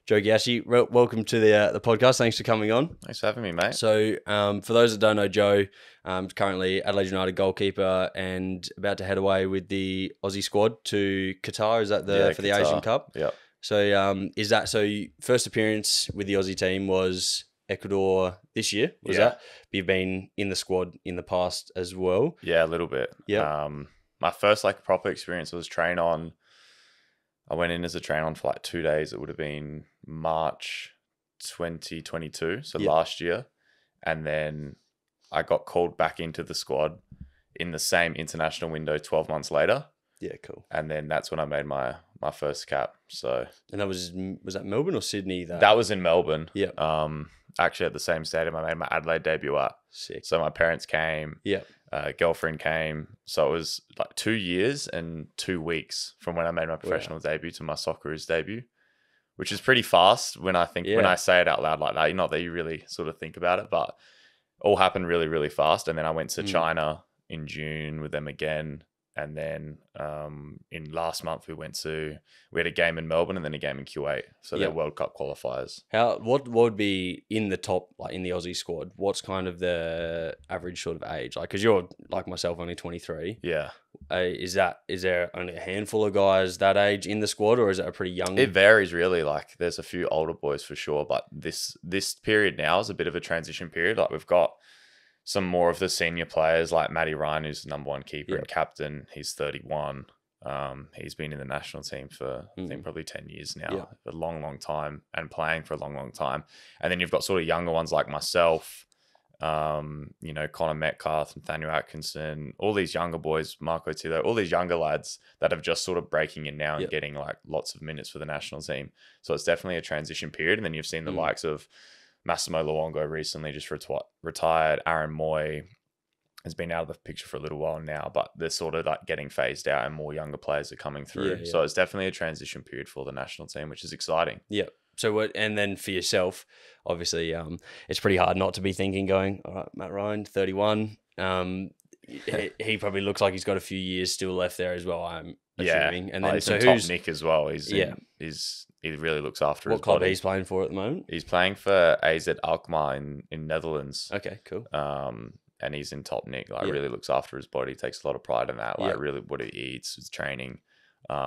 Joe Gauci, welcome to the podcast. Thanks for coming on. Thanks for having me, mate. So, for those that don't know Joe, currently Adelaide United goalkeeper and about to head away with the Aussie squad to Qatar. Is that for the Qatar. Asian Cup? Yeah. So, first appearance with the Aussie team was Ecuador this year? Was that? You've been in the squad in the past as well? Yeah, a little bit. Yeah. My first proper experience was I went in as a train on for 2 days. It would have been March 2022, so last year. And then I got called back into the squad in the same international window 12 months later. Yeah, cool. And then that's when I made my first cap. So, and that was that Melbourne or Sydney? That was in Melbourne. Yeah. Actually at the same stadium I made my Adelaide debut at. Sick. So my parents came. Yeah. Girlfriend came. So it was 2 years and 2 weeks from when I made my professional debut to my Socceroos debut, which is pretty fast when I say it out loud like that. Not that you really sort of think about it, but all happened really, really fast. And then I went to China in June with them again. And then in last month we had a game in Melbourne and then a game in Kuwait. So they're World Cup qualifiers. What would be in the top, in the Aussie squad? What's kind of the average sort of age? Because you're like myself, only 23. Yeah. Is there only a handful of guys that age in the squad, or is it a pretty young? It varies really. There's a few older boys for sure, but this period now is a bit of a transition period. We've got some more of the senior players like Matty Ryan, who's the number one keeper and captain. He's 31. He's been in the national team for I think probably 10 years now, a long, long time, and playing for a long, long time. And then you've got sort of younger ones like myself, Connor Metcalf, Nathaniel Atkinson, all these younger boys, Marco Tillo, all these younger lads that have just sort of breaking in now and getting lots of minutes for the national team. So it's definitely a transition period. And then you've seen the likes of Massimo Luongo recently just retired. Aaron Moy has been out of the picture for a little while now, but they're sort of getting phased out and more younger players are coming through. Yeah. So it's definitely a transition period for the national team, which is exciting. Yeah. So and then for yourself, obviously, it's pretty hard not to be thinking going, all right, Matt Ryan, 31. He probably looks like he's got a few years still left there as well, I'm assuming. And then he's top Nick as well. He really looks after his body. What club he's playing for at the moment? He's playing for AZ Alkmaar in Netherlands. Okay, cool. And he's in top Nick. Really looks after his body. Takes a lot of pride in that. Really what he eats, his training,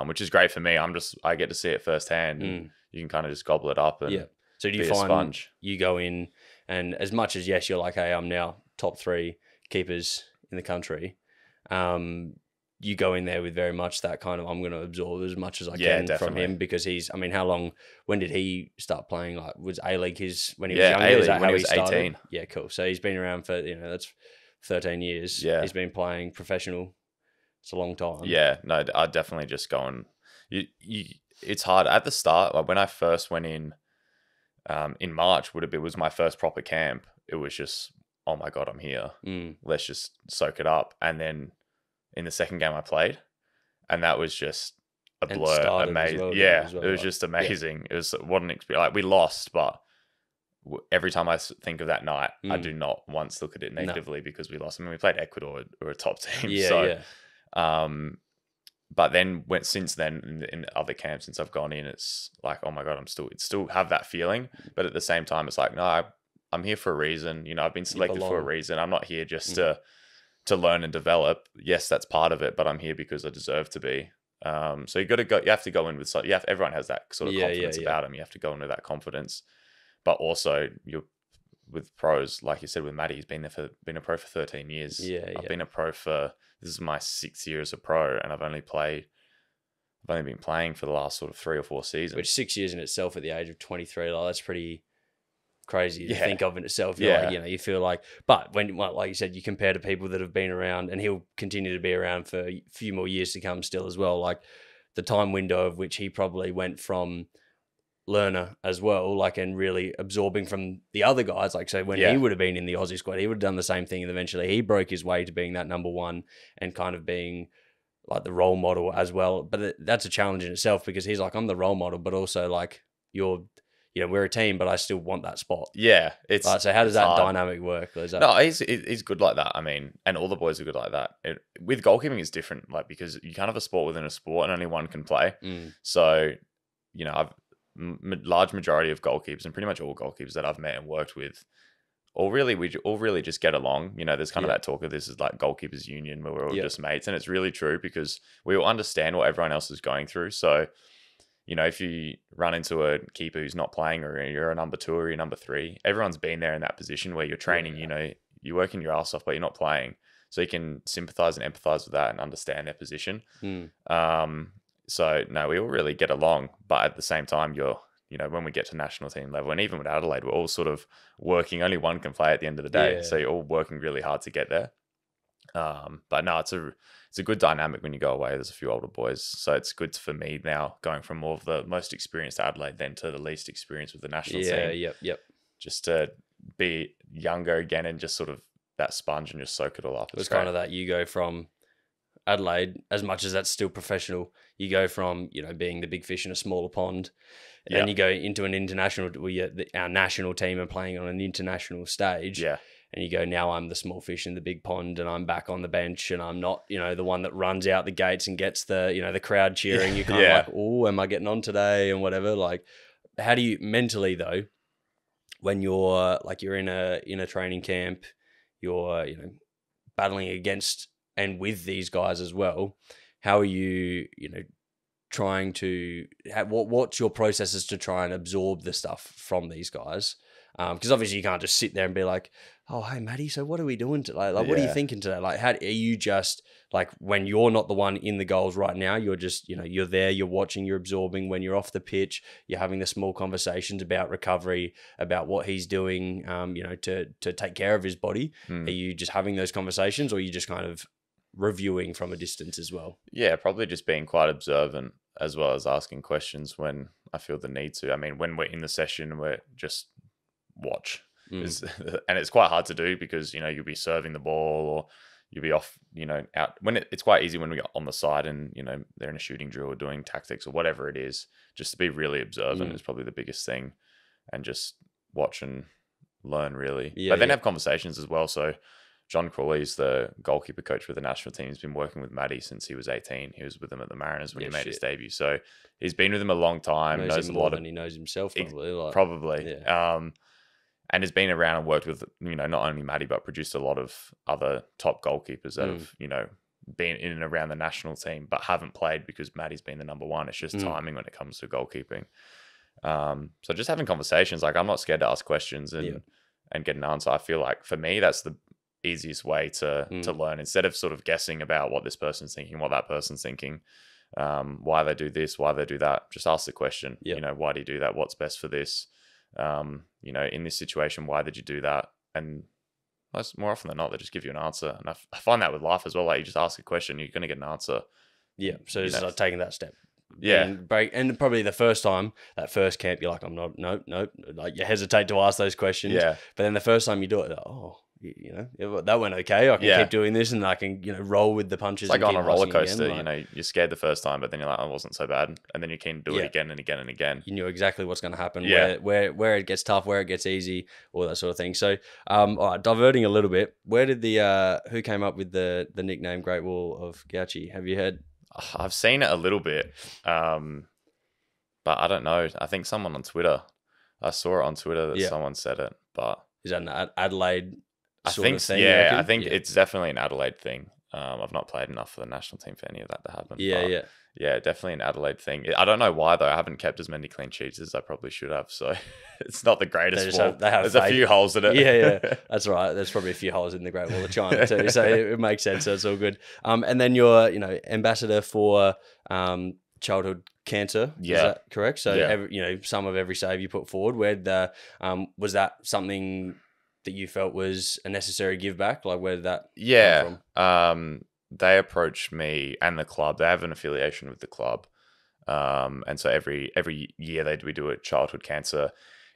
which is great for me. I get to see it firsthand. And you can kind of just gobble it up and So do you find you go in and as much as you're like, hey, I'm now top 3 keepers in the country. You go in there with very much that kind of, I'm going to absorb as much as I can from him because when did he start playing? Was A-League when he was younger? A-League, is that when how he was 18. Yeah, cool. So he's been around for, that's 13 years. Yeah. He's been playing professional. It's a long time. Yeah, no, I'd definitely just go and, it's hard. At the start, when I first went in March, it was my first proper camp. It was just, oh my God, I'm here. Let's just soak it up. And then in the second game I played, and that was just a blur. Amazing. It was just amazing. Yeah. It was what an experience. We lost, but every time I think of that night, I do not once look at it negatively because we lost. I mean, we played Ecuador, who are a top team. But then since then in other camps, since I've gone in, it's like, oh my God, it's still have that feeling. But at the same time, it's like, no, I'm here for a reason. I've been selected for a reason. I'm not here just to learn and develop. Yes, that's part of it, but I'm here because I deserve to be. So you have to go in with everyone has that sort of confidence about them. You have to go into that confidence, but also you're with pros, like you said with Matty, he's been a pro for 13 years. I've been a pro this is my 6th year as a pro, and I've only been playing for the last sort of 3 or 4 seasons. Which 6 years in itself at the age of 23, that's pretty crazy to think of in itself. You feel like, but when, like you said, you compare to people that have been around, and he'll continue to be around for a few more years to come still as well. Like the time window of which he probably went from learner as well, and really absorbing from the other guys. So when he would have been in the Aussie squad, he would have done the same thing, and eventually he broke his way to being that number 1 and kind of being the role model as well. But that's a challenge in itself because he's like, I'm the role model, but also we're a team, but I still want that spot. Yeah. So how does that dynamic work? No, he's good like that. I mean, and all the boys are good like that. With goalkeeping, it's different, because you can't have a sport within a sport and only one can play. So, large majority of goalkeepers and pretty much all goalkeepers that I've met and worked with, we all really just get along. You know, there's kind of that talk of this is like goalkeepers union where we're all just mates, and it's really true because we all understand what everyone else is going through. So, you know, if you run into a keeper who's not playing, or you're a number 2 or you're number 3, everyone's been there in that position where you're training, you know, you're working your ass off, but you're not playing. So you can sympathize and empathize with that and understand their position. So no, we all really get along, but at the same time, you know, when we get to national team level, and even with Adelaide, we're all sort of working. Only one can play at the end of the day, so you're all working really hard to get there. But no, it's a good dynamic when you go away. There's a few older boys, so it's good for me now going from more of the most experienced Adelaide then to the least experienced with the national team. Just to be younger again and just sort of that sponge and just soak it all up. It's kind of that you go from Adelaide, as much as that's still professional, you go from, you know, being the big fish in a smaller pond, and then you go into an international, our national team are playing on an international stage. And you go, now I'm the small fish in the big pond, and I'm back on the bench, and I'm not, you know, the one that runs out the gates and gets the, you know, the crowd cheering. You're kind of like, oh, am I getting on today and whatever. Like, how do you mentally though, when you're in a training camp, you're, you know, battling against and with these guys as well, how are you, you know, trying to what's your processes to try and absorb the stuff from these guys? Because obviously you can't just sit there and be like, oh, hey, Matty, so what are we doing today? Like, what are you thinking today? Like, how are you just, like, when you're not the one in the goals right now, you're just, you know, you're there, you're watching, you're absorbing. When you're off the pitch, you're having the small conversations about recovery, about what he's doing, you know, to take care of his body. Are you just having those conversations, or are you just kind of reviewing from a distance as well? Yeah, probably just being quite observant as well as asking questions when I feel the need to. I mean, when we're in the session, we're just watch. And it's quite hard to do because, you know, you'll be serving the ball or you'll be off, you know, out. When it's quite easy when we get on the side and, you know, they're in a shooting drill or doing tactics or whatever it is, just to be really observant is probably the biggest thing, and just watch and learn really. But then have conversations as well. So John Crawley's the goalkeeper coach with the national team. He's been working with Matty since he was 18. He was with him at the Mariners when he made his debut. So he's been with him a long time. Knows him more than he knows himself, probably. Probably. And has been around and worked with, you know, not only Matty, but produced a lot of other top goalkeepers that have, you know, been in and around the national team, but haven't played because Matty's been the number one. It's just timing when it comes to goalkeeping. So just having conversations, like I'm not scared to ask questions and get an answer. I feel like for me, that's the easiest way to learn, instead of sort of guessing about what this person's thinking, what that person's thinking, why they do this, why they do that. Just ask the question, you know, why do you do that? What's best for this? You know, in this situation, why did you do that? And more often than not, they just give you an answer. And I find that with life as well. Like, you just ask a question, you're going to get an answer. Yeah. So it's like taking that step. And probably the first time, that first camp, you're like, I'm not, nope. Like, you hesitate to ask those questions. Yeah. But then the first time you do it, like, oh, you know, that went okay. I can keep doing this, and I can, you know, roll with the punches. It's like on a roller coaster, again. You know, you're scared the first time, but then you're like, oh, it wasn't so bad. And then you can do it again and again and again. You knew exactly what's going to happen, where it gets tough, where it gets easy, all that sort of thing. So, all right, diverting a little bit, where did who came up with the nickname Great Wall of Gauci? Have you heard? I've seen it a little bit, but I don't know. I think someone on Twitter, I saw it on Twitter that someone said it, but is that an Adelaide? I think it's definitely an Adelaide thing. I've not played enough for the national team for any of that to happen. Yeah, definitely an Adelaide thing. I don't know why though. I haven't kept as many clean sheets as I probably should have, so it's not the greatest wall. There's a few holes in it. Yeah, that's right. There's probably a few holes in the Great Wall of China too, so it makes sense. So it's all good. And then you're, you know, ambassador for childhood cancer. Is that correct? So you know, some of every save you put forward. Was that something that you felt was a necessary give back? Like, where did that come from? They approached me and the club. They have an affiliation with the club, and so every year we do a childhood cancer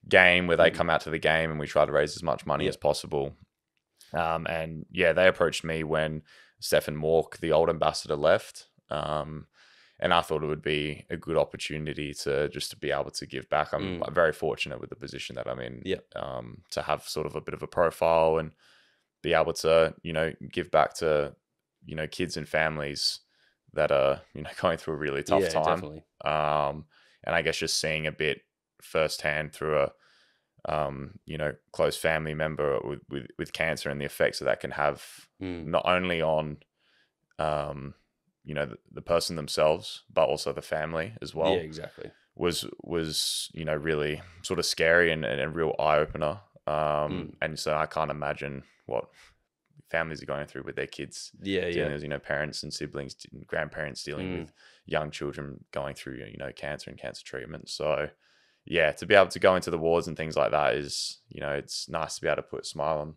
game where they come out to the game and we try to raise as much money as possible. And they approached me when Stefan Mork, the old ambassador, left. And I thought it would be a good opportunity to be able to give back. I'm very fortunate with the position that I'm in, to have sort of a bit of a profile and be able to, you know, give back to, you know, kids and families that are, you know, going through a really tough time. Definitely. And I guess just seeing a bit firsthand through a close family member with cancer, and the effects that can have not only on the person themselves, but also the family as well. Yeah, exactly. Was really sort of scary and a real eye opener. And so I can't imagine what families are going through with their kids. Yeah. With, parents and siblings, grandparents dealing with young children going through, cancer and cancer treatment. So yeah, to be able to go into the wards and things like that is, it's nice to be able to put a smile on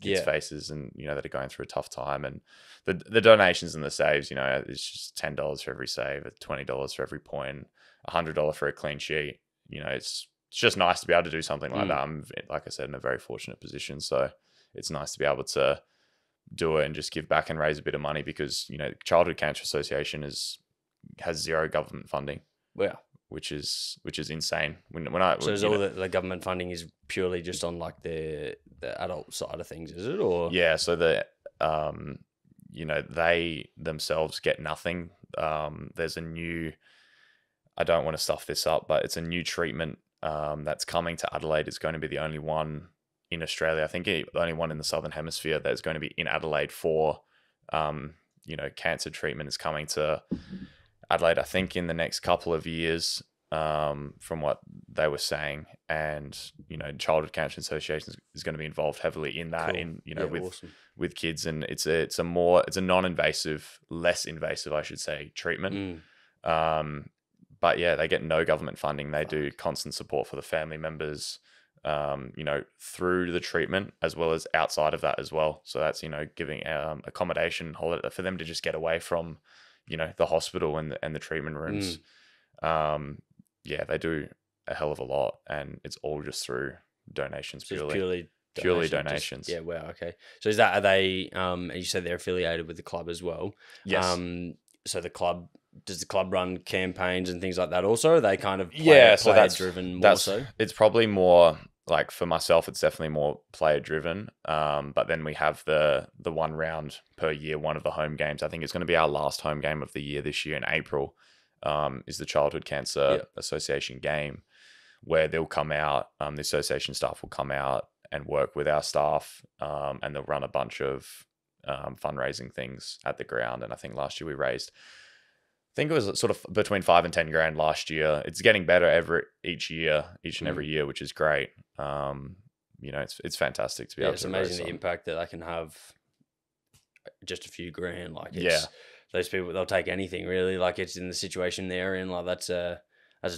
kids' faces, and that are going through a tough time. And the donations and the saves, it's just $10 for every save, $20 for every point, $100 for a clean sheet. It's just nice to be able to do something like that. I'm, like I said, in a very fortunate position, so it's nice to be able to do it and just give back and raise a bit of money, because Childhood Cancer Association has zero government funding. Wow. Which is insane. So is all the government funding is purely just on like the adult side of things, is it? Or yeah, so they themselves get nothing. There's a new, I don't want to stuff this up, but it's a new treatment that's coming to Adelaide. It's going to be the only one in Australia. I think the only one in the Southern Hemisphere that's going to be in Adelaide for cancer treatment is coming to Adelaide, I think, in the next couple of years, from what they were saying. And Childhood Cancer Association is going to be involved heavily in that. Cool. With kids, and it's a non-invasive, less invasive, I should say, treatment. But yeah, they get no government funding. They do constant support for the family members, through the treatment as well as outside of that as well. So that's giving accommodation, holiday for them to just get away from the hospital and the treatment rooms. They do a hell of a lot, and it's all just through donations, purely donations. Yeah, wow, okay. So are they, you said they're affiliated with the club as well? Yes. So does the club run campaigns and things like that also? Or are they kind of player driven more so? It's probably more, like, for myself, it's definitely more player driven. But then we have the one round per year, one of the home games. I think it's going to be our last home game of the year this year in April, is the Childhood Cancer Association game, where they'll come out, the association staff will come out and work with our staff, and they'll run a bunch of fundraising things at the ground. And I think last year we raised, I think it was sort of between 5 and 10 grand last year. It's getting better each and every year, which is great. It's fantastic to be able to. It's amazing the impact that I can have. Just a few grand, like those people, they'll take anything really. Like, it's in the situation they're in, like that's a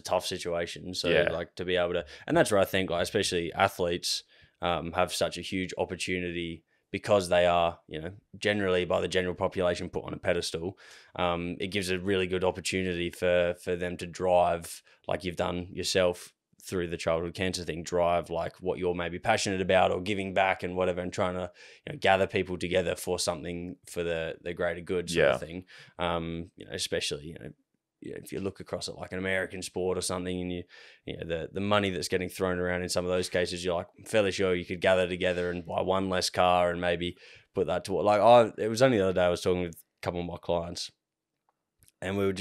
tough situation. So like to be able to, and that's where I think, like, especially athletes have such a huge opportunity, because they are, generally by the general population put on a pedestal. It gives a really good opportunity for them to drive, like you've done yourself through the childhood cancer thing, drive like what you're maybe passionate about or giving back and whatever, and trying to gather people together for something for the greater good sort of thing. Especially if you look across at like an American sport or something, and the money that's getting thrown around in some of those cases, you're like, I'm fairly sure you could gather together and buy one less car and maybe put that to like, it was only the other day I was talking with a couple of my clients, and we were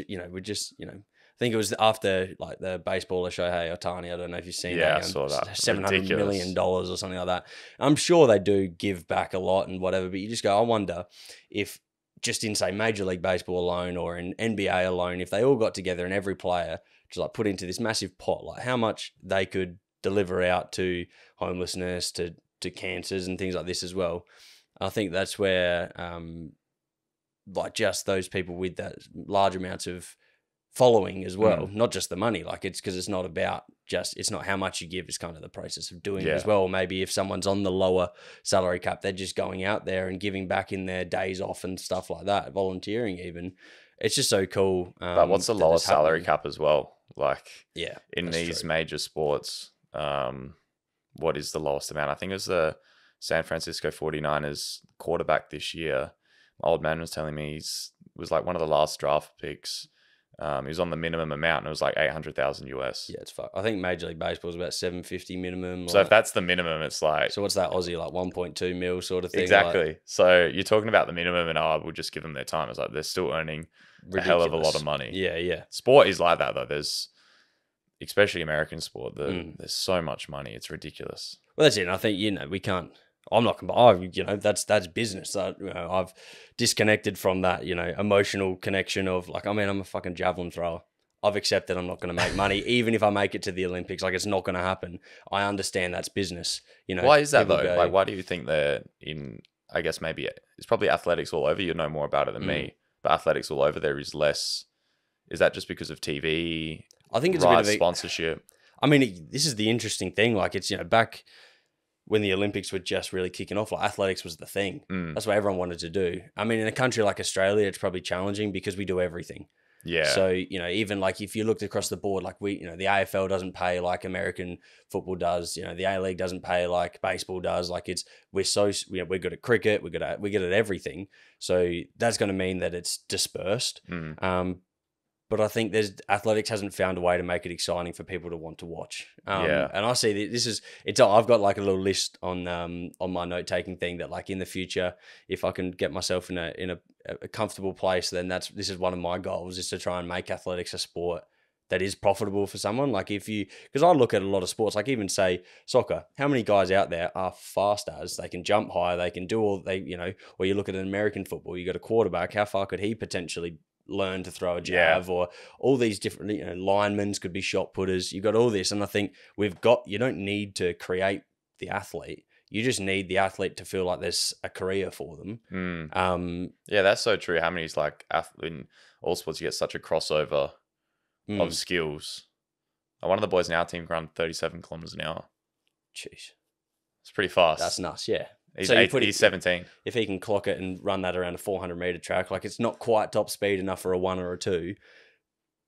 I think it was after like the baseballer Shohei Ohtani. I don't know if you've seen that. I saw that. $700 million or something like that. I'm sure they do give back a lot and whatever, but you just go, I wonder if just in, say, Major League Baseball alone or in NBA alone, if they all got together and every player just like put into this massive pot, like how much they could deliver out to homelessness, to cancers and things like this as well. I think that's where like just those people with that large amounts of following as well, not just the money, like it's because it's not about it's not how much you give, it's kind of the process of doing it as well. Maybe if someone's on the lower salary cap, they're just going out there and giving back in their days off and stuff like that, volunteering even. It's just so cool. But what's the lowest salary cap as well? Like in these major sports, what is the lowest amount? I think it was the San Francisco 49ers quarterback this year. My old man was telling me he was like one of the last draft picks. He was on the minimum amount, and it was like $800,000 US. Yeah, it's fuck. I think Major League Baseball is about $750 minimum. So if that's the minimum, it's like, so what's that Aussie, like 1.2 mil sort of thing? Exactly. Like, so you're talking about the minimum, and we'll just give them their time. It's like they're still earning a hell of a lot of money. Yeah. Sport is like that though. There's especially American sport, there's so much money. It's ridiculous. Well, that's it. And I think, we can't, I'm not going to, that's business. I've disconnected from that, emotional connection of like, I'm a fucking javelin thrower. I've accepted I'm not going to make money, even if I make it to the Olympics. Like, it's not going to happen. I understand that's business. Why is that though? Like, why do you think they're in, I guess maybe it's probably athletics all over. You know more about it than me, but athletics all over there is less. Is that just because of TV? I think it's a bit of sponsorship. This is the interesting thing. Like, it's, back when the Olympics were just really kicking off, like athletics was the thing. That's what everyone wanted to do. In a country like Australia, it's probably challenging because we do everything. Yeah. So, even like if you looked across the board, like the AFL doesn't pay like American football does, the A-League doesn't pay like baseball does. Like we're we're good at cricket, we're good at everything. So that's going to mean that it's dispersed. But I think athletics hasn't found a way to make it exciting for people to want to watch. And I see I've got like a little list on my note taking thing that like in the future, if I can get myself in a comfortable place, then this is one of my goals, is to try and make athletics a sport that is profitable for someone. Like because I look at a lot of sports, like even say soccer, how many guys out there are fast as, they can jump high, they can do or you look at an American football, you got a quarterback, how far could he potentially learn to throw a jab, or all these different, linemen could be shot putters. You've got all this. And I think you don't need to create the athlete. You just need the athlete to feel like there's a career for them. Yeah, that's so true. How many's like in all sports, you get such a crossover of skills. One of the boys in our team can run 37 kilometers an hour. Jeez. It's pretty fast. That's nuts. Yeah. He's 17. If he can clock it and run that around a 400-meter track, like it's not quite top speed enough for a 1 or a 2,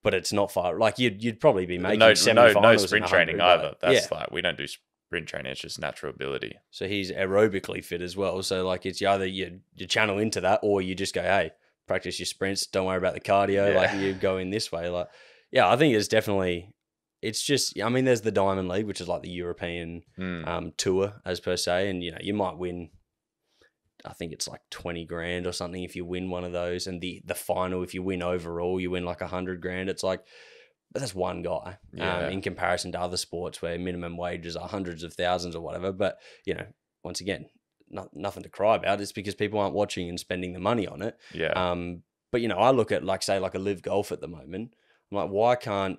but it's not far. Like you'd probably be making no sprint training either. That's like, we don't do sprint training. It's just natural ability. So he's aerobically fit as well. So like it's either you channel into that, or you just go, hey, practice your sprints. Don't worry about the cardio. Like you go in this way. Like, I think it's definitely. It's just, there's the Diamond League, which is like the European tour as per se. And, you might win, I think it's like 20 grand or something if you win one of those. And the final, if you win overall, you win like 100 grand. It's like, but that's one guy in comparison to other sports where minimum wages are hundreds of thousands or whatever. But, once again, nothing to cry about. It's because people aren't watching and spending the money on it. Yeah. But, I look at like, say, like a Live Golf at the moment. I'm like, why can't,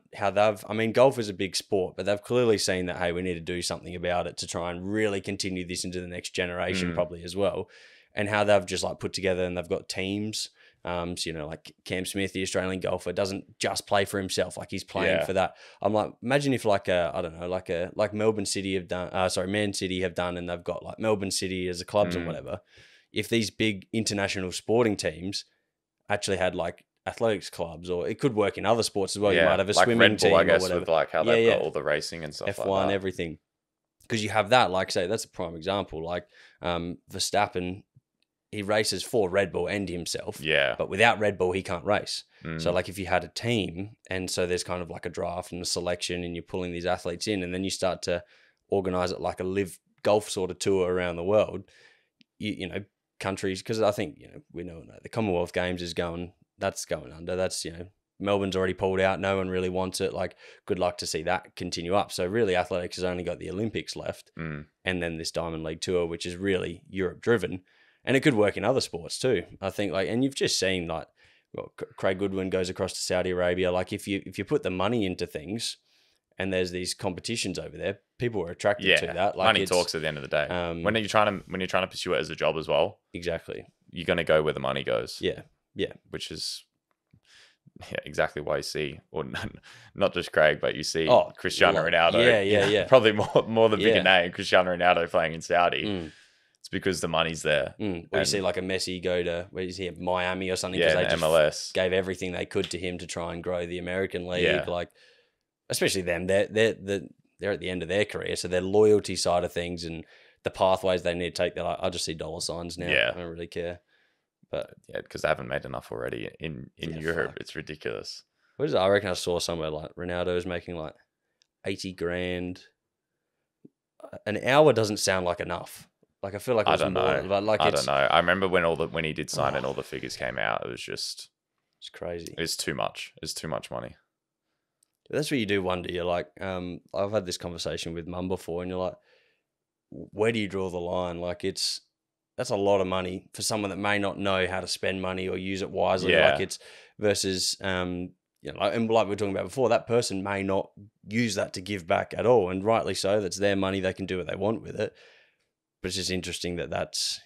golf is a big sport, but they've clearly seen that, hey, we need to do something about it to try and really continue this into the next generation probably as well. And how they've just like put together, and they've got teams. So, like Cam Smith, the Australian golfer, doesn't just play for himself. Like he's playing for that. I'm like, imagine if like like Melbourne City have done, Man City have done, and they've got like Melbourne City as a clubs or whatever. If these big international sporting teams actually had like athletics clubs, or it could work in other sports as well. You might have a like swimming team, I guess, or whatever. With like how they've got all the racing and stuff, F1, like that. Everything. Because you have that, like say, that's a prime example. Like Verstappen, he races for Red Bull and himself. Yeah. But without Red Bull, he can't race. So like if you had a team, and so there's kind of like a draft and a selection, and you're pulling these athletes in, and then you start to organize it like a Live Golf sort of tour around the world. Countries, because I think we know the Commonwealth Games is going. That's going under. That's, Melbourne's already pulled out. No one really wants it. Like, good luck to see that continue up. So really, athletics has only got the Olympics left, and then this Diamond League tour, which is really Europe driven, and it could work in other sports too. I think and you've just seen like, Craig Goodwin goes across to Saudi Arabia. Like if you put the money into things, and there's these competitions over there, people are attracted to that. Like money talks at the end of the day. When you're trying to pursue it as a job as well, exactly, you're going to go where the money goes. Yeah. Which is exactly why you see, or not just Craig, but you see Cristiano Ronaldo. Yeah. Probably more the bigger name, Cristiano Ronaldo playing in Saudi. It's because the money's there. Or you see like a Messi go to, where is he, at Miami or something, because they just MLS gave everything they could to him to try and grow the American League. Yeah. Like, especially them, they're at the end of their career, so their loyalty side of things and the pathways they need to take, they're like, I just see dollar signs now. I don't really care. But because they haven't made enough already in Europe. It's ridiculous. What is it? I reckon I saw somewhere like Ronaldo is making like 80 grand. An hour doesn't sound like enough. Like I feel like it was more. But like I don't know. I remember when he did sign and all the figures came out. It was just it's crazy. It's too much. It's too much money. That's what you do wonder. You're like, I've had this conversation with mum before, and you're like, where do you draw the line? Like, that's a lot of money for someone that may not know how to spend money or use it wisely. Yeah. Like, it's versus, and like we were talking about before, that person may not use that to give back at all, and rightly so. That's their money; they can do what they want with it. But it's just interesting that's.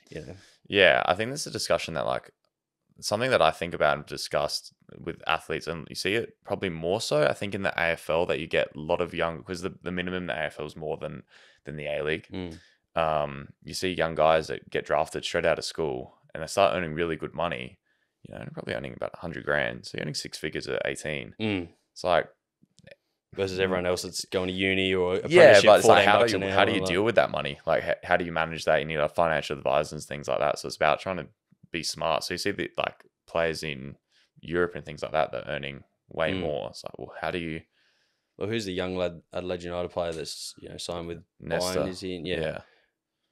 Yeah, I think there's a discussion that like something that I think about and discussed with athletes, and you see it probably more so, I think, in the AFL, that you get a lot of young, because the minimum in the AFL is more than the A-League. You see young guys that get drafted straight out of school and they start earning really good money, they're probably earning about 100 grand. So you're earning six figures at 18. It's like, versus everyone else that's going to uni or apprenticeship, but it's like, how do you deal with that money? Like, how do you manage that? You need a financial advisor and things like that. So it's about trying to be smart. So you see the like players in Europe and things like that that are earning way more. It's like, well, how do you? Well, who's the young lad Adelaide United player that's signed with Nesta? Bayern? Is he? Yeah.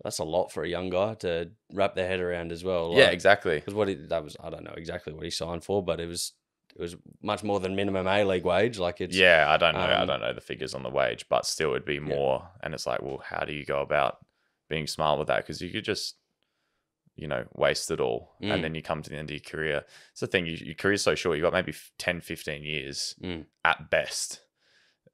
That's a lot for a young guy to wrap their head around as well. Like, yeah, exactly. Because I don't know exactly what he signed for, but it was much more than minimum A-League wage. Like it's I don't know. I don't know the figures on the wage, but still it'd be more. And it's like, well, how do you go about being smart with that? Because you could just waste it all. And then you come to the end of your career. It's the thing, your career's so short. You got maybe 10, 15 years at best.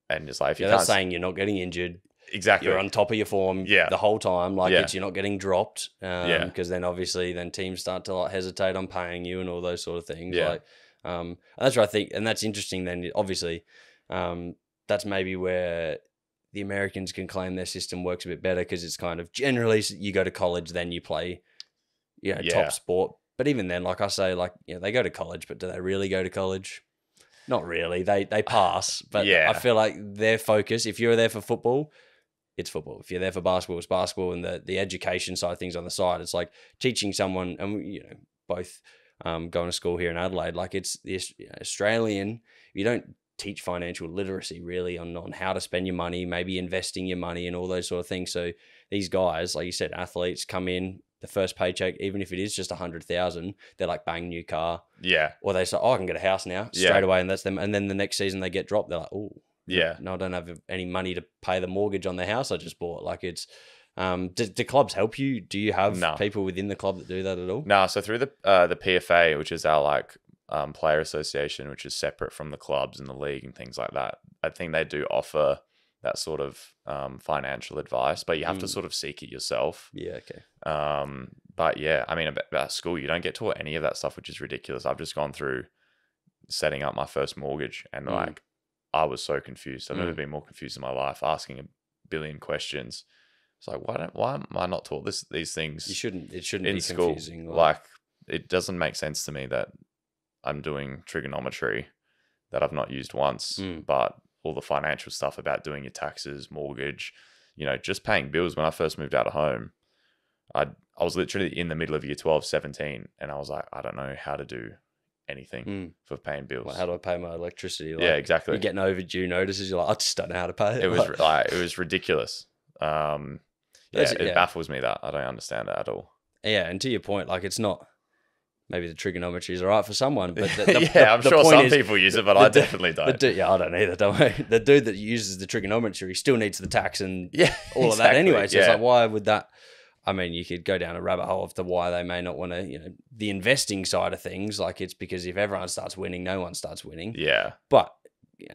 And it's like, if you that's saying you're not getting injured. Exactly. You're on top of your form the whole time. Like you're not getting dropped. Because then obviously teams start to like hesitate on paying you and all those sort of things. Yeah. Like, and that's what I think. And that's interesting then, obviously. That's maybe where the Americans can claim their system works a bit better, because it's kind of generally you go to college, then you play top sport. But even then, like I say, like they go to college, but do they really go to college? Not really. They pass, but I feel like their focus, if you're there for football, it's football. If you're there for basketball, it's basketball, and the education side of things on the side. It's like teaching someone, and both going to school here in Adelaide, like it's the Australian. You don't teach financial literacy really on how to spend your money, maybe investing your money and all those sort of things. So these guys, like you said, athletes come in, the first paycheck, even if it is just 100,000, they're like, bang, new car. Yeah. Or they say, I can get a house now straight away, and that's them. And then the next season they get dropped. They're like, oh, no, I don't have any money to pay the mortgage on the house I just bought. Like it's, do clubs help you? Do you have people within the club that do that at all? No. So through the PFA, which is our like player association, which is separate from the clubs and the league and things like that, I think they do offer that sort of financial advice, but you have to sort of seek it yourself. Yeah, okay. But yeah, I mean, about school, you don't get taught any of that stuff, which is ridiculous. I've just gone through setting up my first mortgage, and like I was so confused. I've never been more confused in my life, asking a billion questions. It's like, why am I not taught these things? It shouldn't be school. Confusing. Like it doesn't make sense to me that I'm doing trigonometry that I've not used once, but all the financial stuff about doing your taxes, mortgage, just paying bills. When I first moved out of home, I was literally in the middle of year 12, 17, and I was like, I don't know how to do anything for paying bills. Like, how do I pay my electricity? Like, yeah, exactly. You're getting overdue notices. You're like, I just don't know how to pay it. It was it was ridiculous. It baffles me that I don't understand that at all. Yeah, and to your point, like it's not. Maybe the trigonometry is all right for someone, but I'm sure some people use it, but I definitely don't. I don't either. Don't I? The dude that uses the trigonometry still needs the tax and all of that anyway. So it's like, why would that? I mean, you could go down a rabbit hole as to why they may not want to, the investing side of things. Like it's because if everyone starts winning, no one starts winning. Yeah. But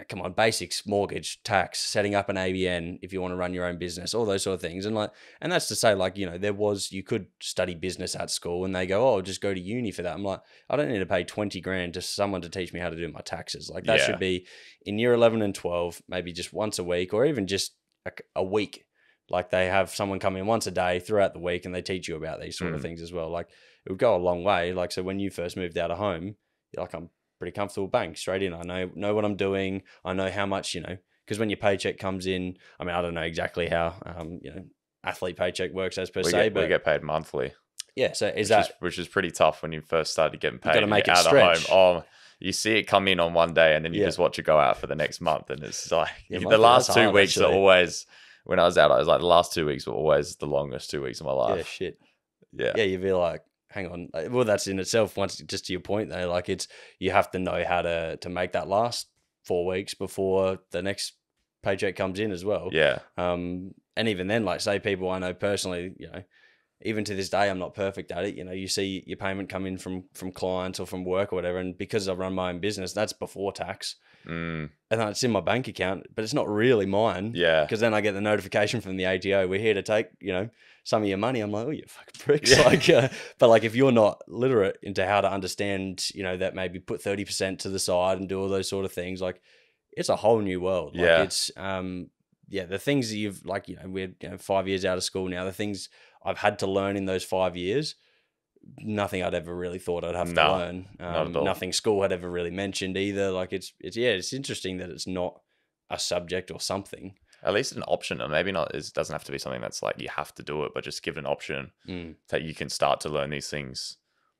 come on, basics, mortgage, tax, setting up an ABN if you want to run your own business, all those sort of things. And that's to say, like, you could study business at school and they go, oh, just go to uni for that. I'm like, I don't need to pay 20 grand to someone to teach me how to do my taxes. Like that should be in year 11 and 12, maybe just once a week or even just a week. Like they have someone come in once a day throughout the week and they teach you about these sort of things as well. Like it would go a long way. Like, so when you first moved out of home, you're like, I'm pretty comfortable, bang, straight in. I know what I'm doing. I know how much, because when your paycheck comes in, I mean, I don't know exactly how, athlete paycheck works as per se, but we get paid monthly. Yeah. So which is pretty tough when you first started getting paid. You got to make it out stretch. Of home. Oh, you see it come in on one day and then you just watch it go out for the next month. And it's like the last 2 weeks are always, when I was out, I was like, the last 2 weeks were always the longest 2 weeks of my life. Yeah, shit. Yeah. Yeah, you'd be like, hang on. Well, that's in itself, once just to your point though, like you have to know how to make that last 4 weeks before the next paycheck comes in as well. Yeah. And even then, like, say people I know personally, even to this day, I'm not perfect at it. You see your payment come in from clients or from work or whatever. And because I run my own business, that's before tax. And then it's in my bank account, but it's not really mine. Yeah. Because then I get the notification from the ATO, we're here to take, some of your money. I'm like, oh, you fucking pricks. Yeah. But like, if you're not literate into how to understand, that maybe put 30% to the side and do all those sort of things, like, it's a whole new world. Like, it's, the things that you've, like, we're 5 years out of school now, the things I've had to learn in those 5 years, nothing I'd ever really thought I'd have to learn. Not at all. Nothing school had ever really mentioned either. Like, it's interesting that it's not a subject or something. At least an option, and maybe not. It doesn't have to be something that's like you have to do it, but just give an option that you can start to learn these things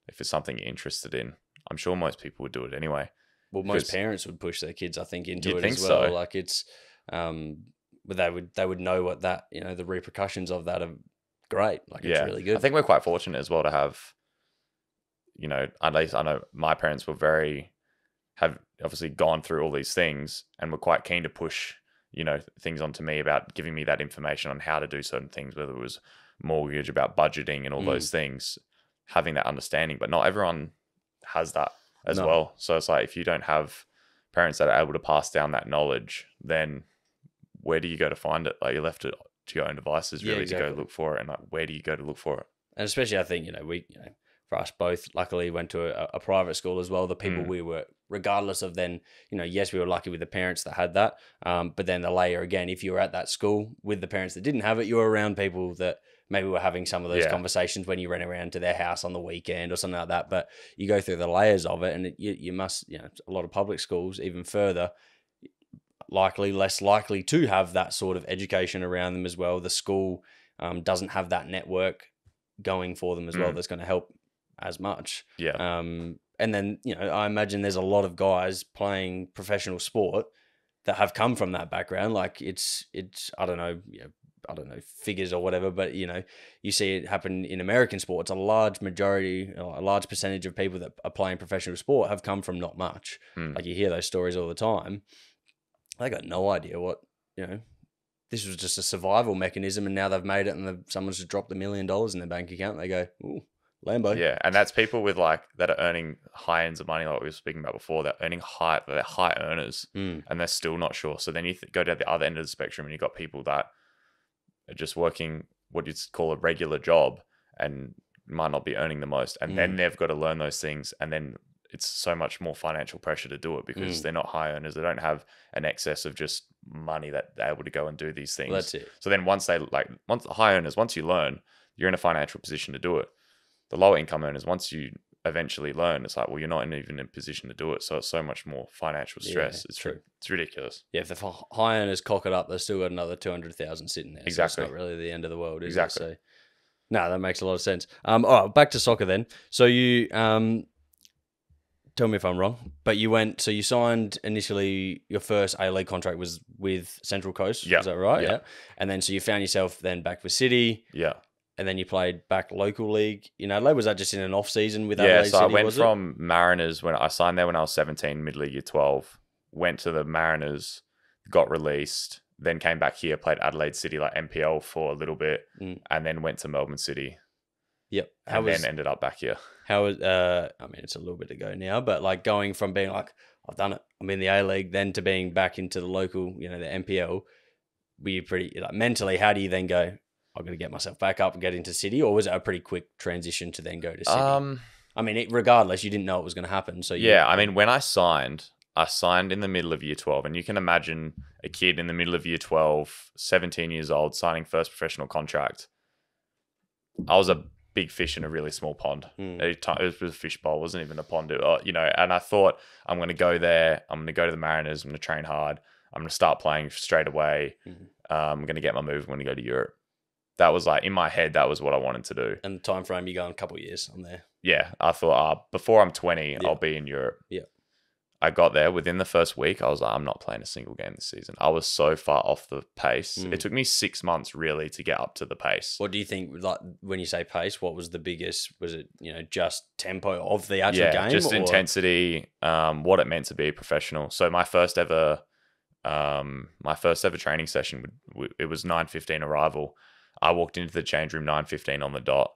if it's something you're interested in. I'm sure most people would do it anyway. Well, most parents would push their kids, I think, into it as well. So. Like, it's, but they would know what that, the repercussions of that are great. Like, it's really good. I think we're quite fortunate as well to have, at least I know my parents have obviously gone through all these things and were quite keen to push, things onto me about giving me that information on how to do certain things, whether it was mortgage, about budgeting and all those things, having that understanding. But not everyone has that as well. So it's like, if you don't have parents that are able to pass down that knowledge, then where do you go to find it? Like, you're left to your own devices, really, to go look for it. And like, where do you go to look for it? And especially, I think, we, for us both, luckily went to a private school as well. The people we were, regardless of then, yes, we were lucky with the parents that had that. But then the layer again, if you were at that school with the parents that didn't have it, you were around people that maybe were having some of those conversations when you ran around to their house on the weekend or something like that. But you go through the layers of it, and you must, a lot of public schools even further, less likely to have that sort of education around them as well. The school doesn't have that network going for them as well that's going to help as much. And then, I imagine there's a lot of guys playing professional sport that have come from that background. Like, it's I don't know figures or whatever, but you see it happen in American sports. A large percentage of people that are playing professional sport have come from not much. Like, you hear those stories all the time. They got no idea what, this was just a survival mechanism, and now they've made it, and someone's just dropped $1 million in their bank account, and they go, ooh, Lambo. Yeah, and that's people with that are earning high ends of money, like we were speaking about before. They're earning they're high earners, and they're still not sure. So then you go to the other end of the spectrum, and you've got people that are just working what you'd call a regular job and might not be earning the most, and then they've got to learn those things, and then it's so much more financial pressure to do it because they're not high earners. They don't have an excess of just money that they're able to go and do these things. Well, that's it. So then once the high earners, once you learn, you're in a financial position to do it. The lower income earners, once you eventually learn, it's like, well, you're not even in a position to do it. So it's so much more financial stress. It's true. It's ridiculous. Yeah, if the high earners cock it up, they've still got another 200,000 sitting there. Exactly. So it's not really the end of the world, is it? So, no, that makes a lot of sense. All right, back to soccer then. So you... tell me if I'm wrong, but you signed initially, your first A-League contract was with Central Coast. Yeah. Is that right? Yeah. And then, so you found yourself then back with City. Yeah. And then you played back local league in Adelaide. Was that just in an off season with Adelaide City? Yeah, so I went from Mariners when I signed there when I was 17, mid-league year 12, went to the Mariners, got released, then came back here, played Adelaide City, like MPL for a little bit, and then went to Melbourne City. Yep. Then ended up back here. How was, I mean, it's a little bit ago now, but like going from being like, I've done it, I'm in the A-League, then to being back into the local, the MPL, were you pretty, like mentally, how do you then go, I've got to get myself back up and get into City? Or was it a pretty quick transition to then go to City? I mean, regardless, you didn't know it was going to happen. So I mean, when I signed in the middle of year 12, and you can imagine a kid in the middle of year 12, 17 years old, signing first professional contract. I was a big fish in a really small pond. It was a fish bowl, it wasn't even a pond, and I thought, I'm going to go there, I'm going to go to the Mariners, I'm going to train hard, I'm going to start playing straight away, I'm going to get my move, I'm going to go to Europe. That was like, in my head, that was what I wanted to do. And the time frame, you go in a couple of years on there. Yeah, I thought, before I'm 20, I'll be in Europe. Yeah. I got there within the first week. I was like, I'm not playing a single game this season. I was so far off the pace. It took me 6 months really to get up to the pace. What do you think, like when you say pace, what was the biggest, was it, just tempo of the actual game? Just intensity, what it meant to be professional. So my first ever training session, it was 9:15 arrival. I walked into the change room 9:15 on the dot.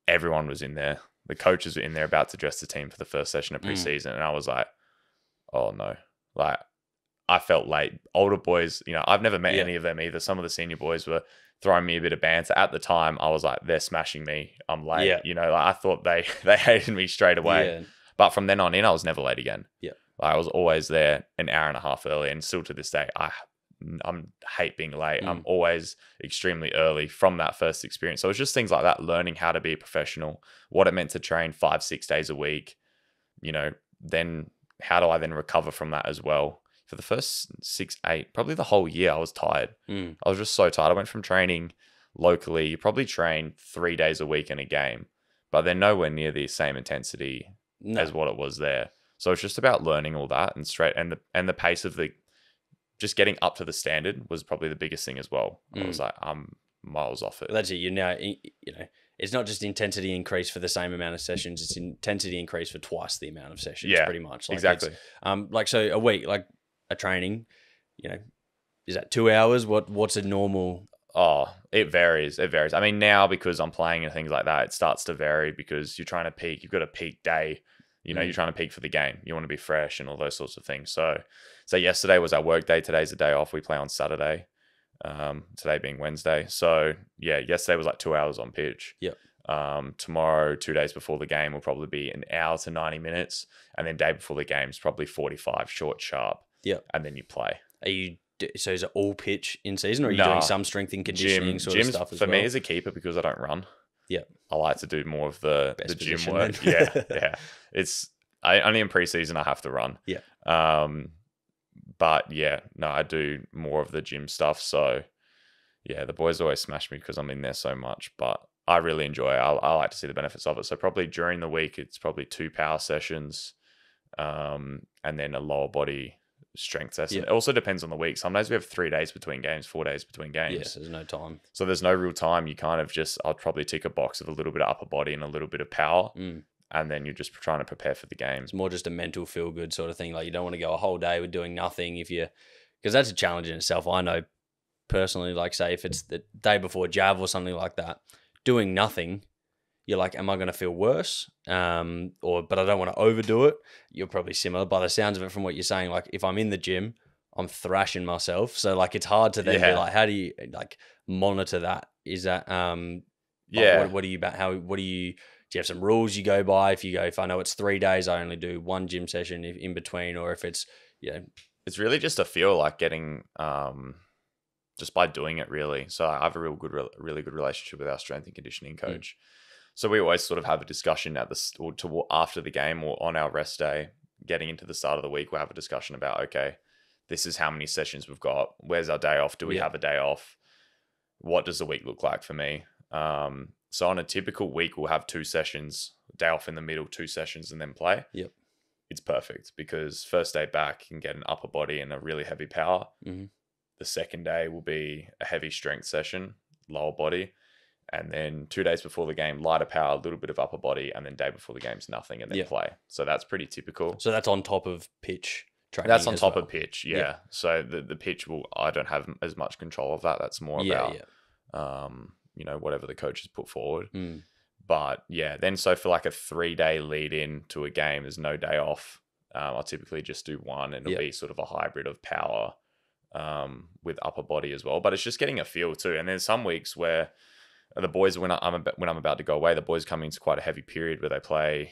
Everyone was in there. The coaches were in there about to dress the team for the first session of preseason. And I was like, oh no. Like, I felt late. Older boys, I've never met any of them either. Some of the senior boys were throwing me a bit of banter. At the time, I was like, they're smashing me. I'm late. Like, I thought they hated me straight away. Yeah. But from then on in, I was never late again. Yeah. Like, I was always there an hour and a half early. And still to this day, I hate being late. I'm always extremely early from that first experience. So it's just things like that, learning how to be a professional, what it meant to train 5-6 days a week, then how do I then recover from that as well? For the first 6-8, probably the whole year, I was tired. I was just so tired. I went from training locally, you probably train 3 days a week in a game, but they're nowhere near the same intensity as what it was there. So it's just about learning all that and the pace of just getting up to the standard was probably the biggest thing as well. I was like, I'm miles off it. Well, that's it. You're now, it's not just intensity increase for the same amount of sessions. It's intensity increase for twice the amount of sessions, pretty much. Like exactly. So a week, like a training, is that 2 hours? What's a normal? Oh, it varies. I mean, now because I'm playing and things like that, it starts to vary because you're trying to peak. You've got a peak day. You're trying to peak for the game. You want to be fresh and all those sorts of things. So yesterday was our work day. Today's a day off. We play on Saturday. Today being Wednesday. So yeah, yesterday was like 2 hours on pitch. Yep. Tomorrow, 2 days before the game, will probably be an hour to 90 minutes. And then day before the game is probably 45, short, sharp. Yep. And then you play. So is it all pitch in season, or are you doing some strength and conditioning sort of stuff as well? For me as a keeper, because I don't run. Yeah, I like to do more of the gym work. Yeah. Only in preseason I have to run. Yeah. But yeah, no, I do more of the gym stuff. So yeah, the boys always smash me because I'm in there so much, but I really enjoy it. I like to see the benefits of it. So probably during the week, it's probably 2 power sessions, and then a lower body strength session. Yeah. It also depends on the week. Sometimes we have 3 days between games, 4 days between games. Yes, there's no time. So there's no real time. You kind of I'll probably tick a box of a little bit of upper body and a little bit of power. And then you're just trying to prepare for the game. It's more just a mental feel good sort of thing. Like, you don't want to go a whole day with doing nothing because that's a challenge in itself. I know personally, like say if it's the day before Jav or something like that, doing nothing, you're like, am I going to feel worse? But I don't want to overdo it. You're probably similar by the sounds of it from what you're saying. Like if I'm in the gym, I'm thrashing myself. So like, it's hard to then be like, how do you like monitor that? Is that, what do you have some rules you go by? If I know it's 3 days, I only do one gym session in between, or if it's, it's really just a feel like getting, just by doing it really. So I have a really good relationship with our strength and conditioning coach. So we always sort of have a discussion after the game or on our rest day, getting into the start of the week, we'll have a discussion about, okay, this is how many sessions we've got. Where's our day off? Do we have a day off? What does the week look like for me? So on a typical week, we'll have 2 sessions, day off in the middle, 2 sessions, and then play. Yep. It's perfect because first day back, you can get an upper body and a really heavy power. Mm-hmm. The second day will be a heavy strength session, lower body. And then 2 days before the game, lighter power, a little bit of upper body. And then day before the game's nothing and then play. So that's pretty typical. So that's on top of pitch training. That's on top of pitch, yeah. So the pitch I don't have as much control of that. That's more about, whatever the coaches put forward. But yeah, then so for like a 3-day lead in to a game, there's no day off. I'll typically just do one and it'll be sort of a hybrid of power with upper body as well. But it's just getting a feel too. And there's some weeks where the boys, when I'm about to go away, the boys come into quite a heavy period where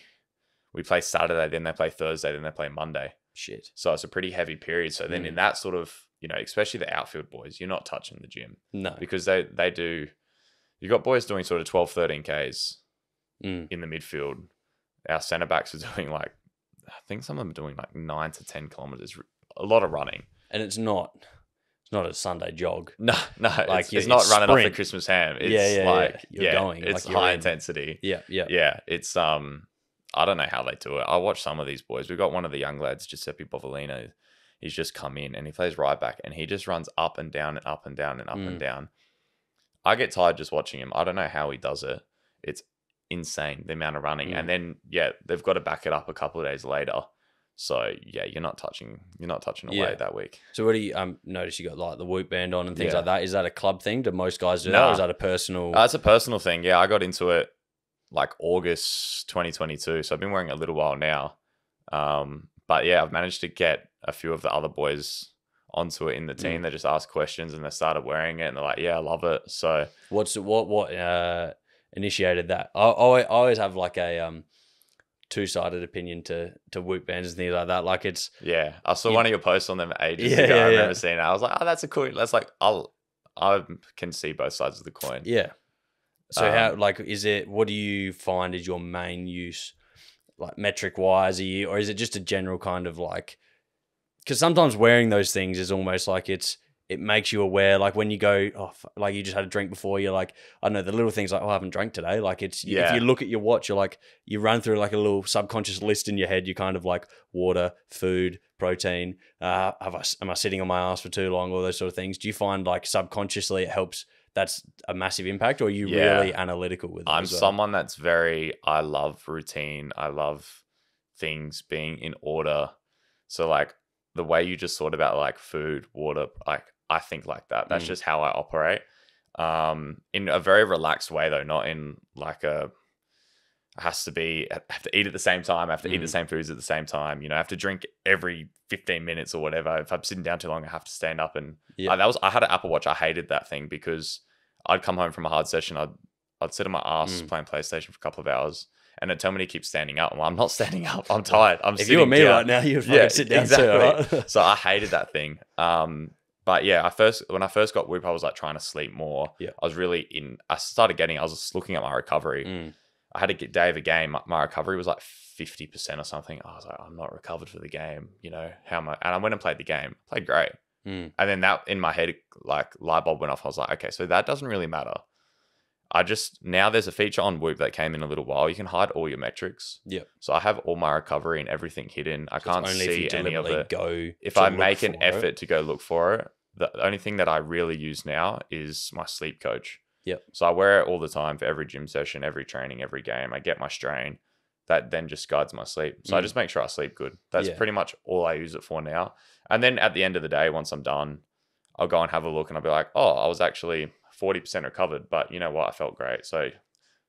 we play Saturday, then they play Thursday, then they play Monday. Shit. So it's a pretty heavy period. So then in that sort of, especially the outfield boys, you're not touching the gym. No. Because they do, you've got boys doing sort of 12, 13 Ks in the midfield. Our centre backs are doing I think some of them are doing 9 to 10 kilometers, a lot of running. And it's not a Sunday jog. No, like it's not running off the Christmas ham. It's you're going. It's high intensity. Yeah. Yeah. It's I don't know how they do it. I watch some of these boys. We've got one of the young lads, Giuseppe Bovolino. He's just come in and he plays right back and he just runs up and down and up and down and up and down. I get tired just watching him. I don't know how he does it. It's insane, the amount of running. And then, they've got to back it up a couple of days later. So, you're not touching away that week. So what do you notice you got like the Whoop band on and things like that? Is that a club thing? Do most guys do that, or is that a personal? It's a personal thing. Yeah, I got into it like August 2022. So I've been wearing it a little while now. But yeah, I've managed to get a few of the other boys onto it in the team. They just asked questions and they started wearing it and they're like, yeah, I love it. So what initiated that? I always have like a two-sided opinion to Whoop bands and things like that. Like it's I saw one of your posts on them ages ago. I remember seeing it. I was like, oh, that's a cool. That's like I can see both sides of the coin. Yeah. So how is it? What do you find is your main use, like metric wise, or is it just a general kind of like? Because sometimes wearing those things is almost like it makes you aware. Like when you go, like you just had a drink before, you're like, I don't know, the little things like, I haven't drank today. Like if you look at your watch, you're like, you run through like a little subconscious list in your head. You're kind of like water, food, protein. Am I sitting on my ass for too long? All those sort of things. Do you find like subconsciously it helps? That's a massive impact, or are you really analytical with it? I'm someone that's I love routine. I love things being in order. So like the way you just thought about like food, water, like I think like that. That's just how I operate. In a very relaxed way though, not in like I have to eat at the same time. I have to eat the same foods at the same time. You know, I have to drink every 15 minutes or whatever. If I'm sitting down too long, I have to stand up. And I had an Apple Watch. I hated that thing because I'd come home from a hard session. I'd sit on my ass playing PlayStation for a couple of hours. And it'd tell me to keep standing up. Well, I'm not standing up. I'm tired. If you were me right now, you'd fucking sit down too, right? So I hated that thing. But yeah, when I first got Whoop, I was like trying to sleep more. Yeah. I was I was just looking at my recovery. I had a day of a game. My recovery was like 50% or something. I was like, I'm not recovered for the game. You know, how am I? And I went and played the game. Played great. And then that in my head, like light bulb went off. I was like, okay, so that doesn't really matter. Now there's a feature on Whoop that came in a little while. You can hide all your metrics. Yeah. So I have all my recovery and everything hidden. I can't see any of it. If I make an effort to go look for it, the only thing that I really use now is my sleep coach. Yep. So I wear it all the time for every gym session, every training, every game. I get my strain. That then just guides my sleep. So I just make sure I sleep good. That's pretty much all I use it for now. And then at the end of the day, once I'm done, I'll go and have a look and I'll be like, oh, I was actually 40% recovered, but you know what? I felt great. So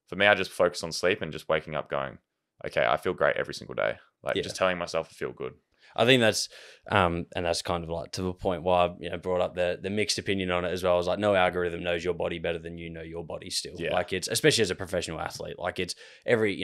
for me, I just focus on sleep and just waking up going, okay, I feel great every single day. Like just telling myself I feel good. I think that's, and that's kind of like to the point why I brought up the mixed opinion on it as well. I was like, no algorithm knows your body better than you know your body still. Yeah. Like it's, especially as a professional athlete, like it's every,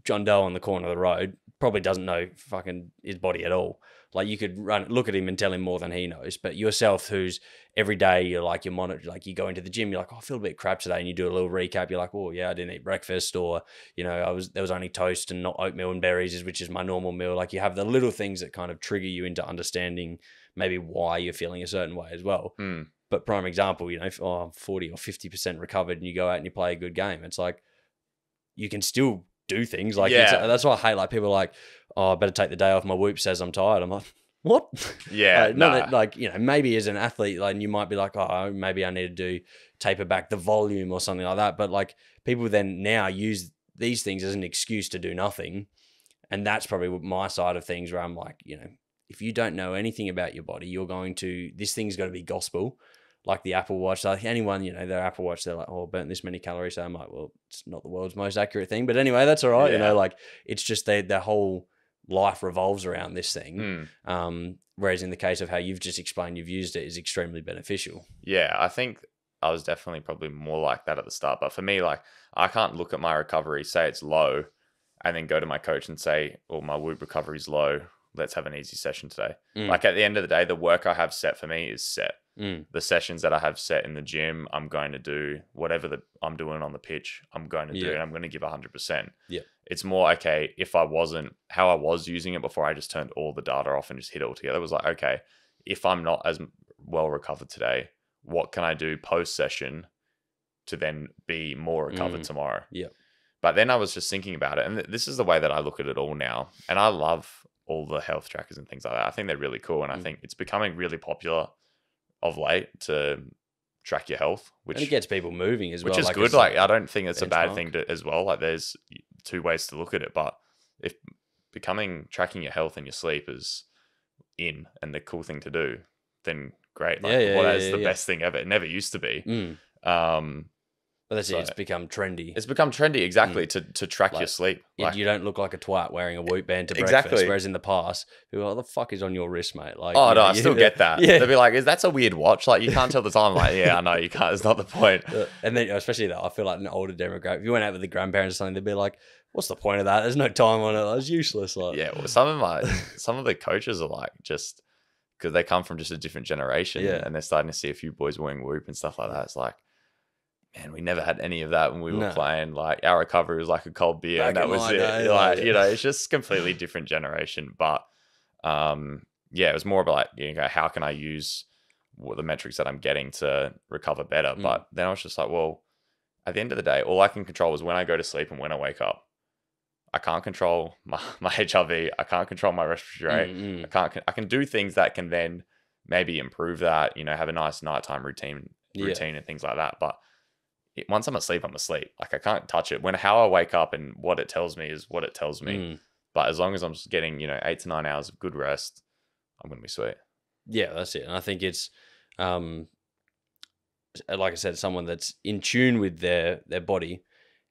John Doe on the corner of the road probably doesn't know fucking his body at all. Like you could look at him and tell him more than he knows. But yourself, who's every day you're like you monitor, like you go into the gym, you're like, oh, I feel a bit crap today, and you do a little recap. You're like, oh yeah, I didn't eat breakfast, or there was only toast and not oatmeal and berries, which is my normal meal. Like you have the little things that kind of trigger you into understanding maybe why you're feeling a certain way as well. But prime example, if I'm 40 or 50% recovered, and you go out and you play a good game, it's like you can still do things like that's why I hate like people are like, oh, I better take the day off. My Whoop says I'm tired. I'm like, what? Yeah, maybe as an athlete, like you might be like, oh, maybe I need to taper back the volume or something like that. But like people then now use these things as an excuse to do nothing, and that's probably my side of things where I'm like, if you don't know anything about your body, this thing's got to be gospel. Like the Apple Watch, like anyone, their Apple Watch, they're like, oh, I burnt this many calories. So I'm like, well, it's not the world's most accurate thing. But anyway, that's all right. Like it's just their whole life revolves around this thing. Whereas in the case of how you've just explained you've used it is extremely beneficial. Yeah, I think I was definitely probably more like that at the start. But for me, like I can't look at my recovery, say it's low, and then go to my coach and say, oh, my Whoop recovery is low. Let's have an easy session today. Like at the end of the day, the work I have set for me is set. The sessions that I have set in the gym, I'm going to do whatever I'm doing on the pitch. I'm going to do, and I'm going to give 100%. Yeah, it's more okay if I wasn't how I was using it before. I just turned all the data off and just hit it all together. It was like, okay, if I'm not as well recovered today, what can I do post session to then be more recovered tomorrow? Yeah. But then I was just thinking about it, and this is the way that I look at it all now. And I love all the health trackers and things like that. I think they're really cool, and I think it's becoming really popular of late to track your health, and it gets people moving as well. Which is like good. Like, I don't think it's a bad thing as well. Like, there's two ways to look at it, but if tracking your health and your sleep is in and the cool thing to do, then great. Like, that is the best thing ever. It never used to be. But that's it. It's become trendy. It's become trendy, exactly, to track your sleep. Like, you don't look like a twat wearing a Whoop band to breakfast. Whereas in the past, people are like, what the fuck is on your wrist, mate? Like, I still get that. Yeah. They'll be like, that's a weird watch. Like, you can't tell the time. Like, yeah, I know, you can't. It's not the point. And then, especially though, I feel like an older demographic, if you went out with the grandparents or something, they'd be like, what's the point of that? There's no time on it. It's useless. Like, yeah, well, some of the coaches are like, just because they come from just a different generation, and they're starting to see a few boys wearing Whoop and stuff like that. It's like, man, we never had any of that when we were playing. Like, our recovery was like a cold beer, and that was it. It's just completely different generation. But it was more about like, how can I use the metrics that I'm getting to recover better? But then I was just like, well, at the end of the day, all I can control is when I go to sleep and when I wake up. I can't control my HRV. I can't control my respiratory rate. I can do things that can then maybe improve that. Have a nice nighttime routine and things like that. But once I'm asleep, I'm asleep. Like, I can't touch it. How I wake up and what it tells me is what it tells me. But as long as I'm getting, 8 to 9 hours of good rest, I'm going to be sweet. Yeah, that's it. And I think it's, like I said, someone that's in tune with their body.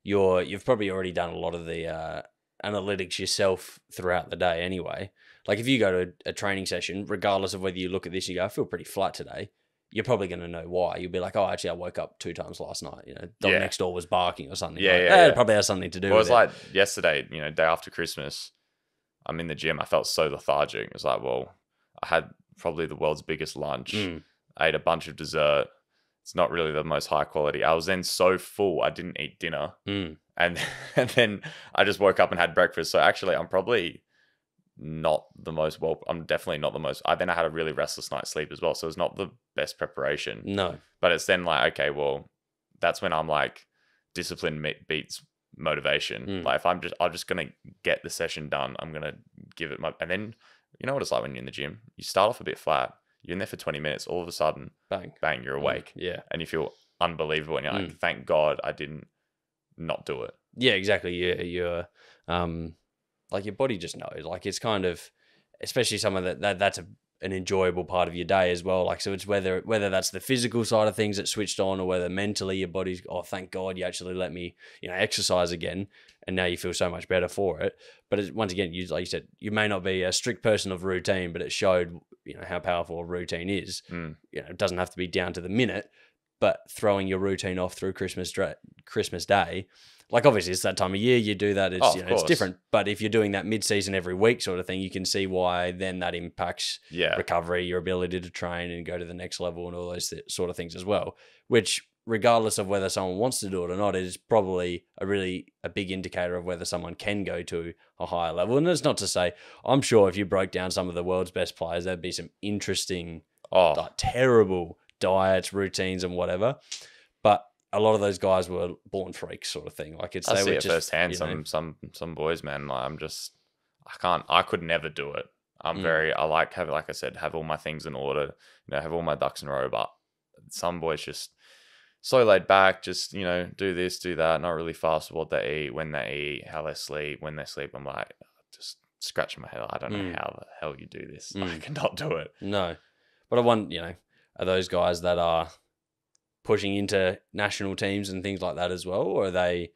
You've probably already done a lot of the analytics yourself throughout the day anyway. Like, if you go to a training session, regardless of whether you look at this and you go, I feel pretty flat today, you're probably going to know why. You'll be like, oh, actually, I woke up 2 times last night. Dog next door was barking or something. It probably has something to do with it. It was like yesterday, day after Christmas, I'm in the gym. I felt so lethargic. It was like, well, I had probably the world's biggest lunch. I ate a bunch of dessert. It's not really the most high quality. I was then so full, I didn't eat dinner. And then I just woke up and had breakfast. So actually, I'm probably not the most I'm definitely not the most. I had a really restless night's sleep as well. So it's not the best preparation. No. But it's then like, okay, well, that's when I'm like, discipline beats motivation. Like, if I'm just going to get the session done, I'm going to give it and then, you know what it's like when you're in the gym? You start off a bit flat. You're in there for 20 minutes. All of a sudden, bang, you're awake. Yeah. And you feel unbelievable. And you're like, thank God I didn't not do it. Yeah, exactly. You're like, your body just knows. Like, it's kind of, especially someone that's an enjoyable part of your day as well. Like, so it's whether that's the physical side of things that switched on, or whether mentally your body's, oh, thank God you actually let me, exercise again. And now you feel so much better for it. But once again, like you said, you may not be a strict person of routine, but it showed, how powerful a routine is. It doesn't have to be down to the minute, but throwing your routine off through Christmas Day, like, obviously it's that time of year you do that. It's it's different. But if you're doing that mid-season every week sort of thing, you can see why then that impacts recovery, your ability to train and go to the next level and all those sort of things as well, which, regardless of whether someone wants to do it or not, is probably a big indicator of whether someone can go to a higher level. And that's not to say, I'm sure if you broke down some of the world's best players, there'd be some interesting, like, terrible diets, routines and whatever. But a lot of those guys were born freaks sort of thing. Like, I see it firsthand. Some boys, man, like, I could never do it. I like having, like I said, have all my things in order, have all my ducks in a row. But some boys just so laid back, just, do this, do that, not really fast with what they eat, when they eat, how they sleep, when they sleep. I'm like, just scratching my head. I don't know how the hell you do this. I cannot do it. No. But I want, are those guys that are pushing into national teams and things like that as well? Or are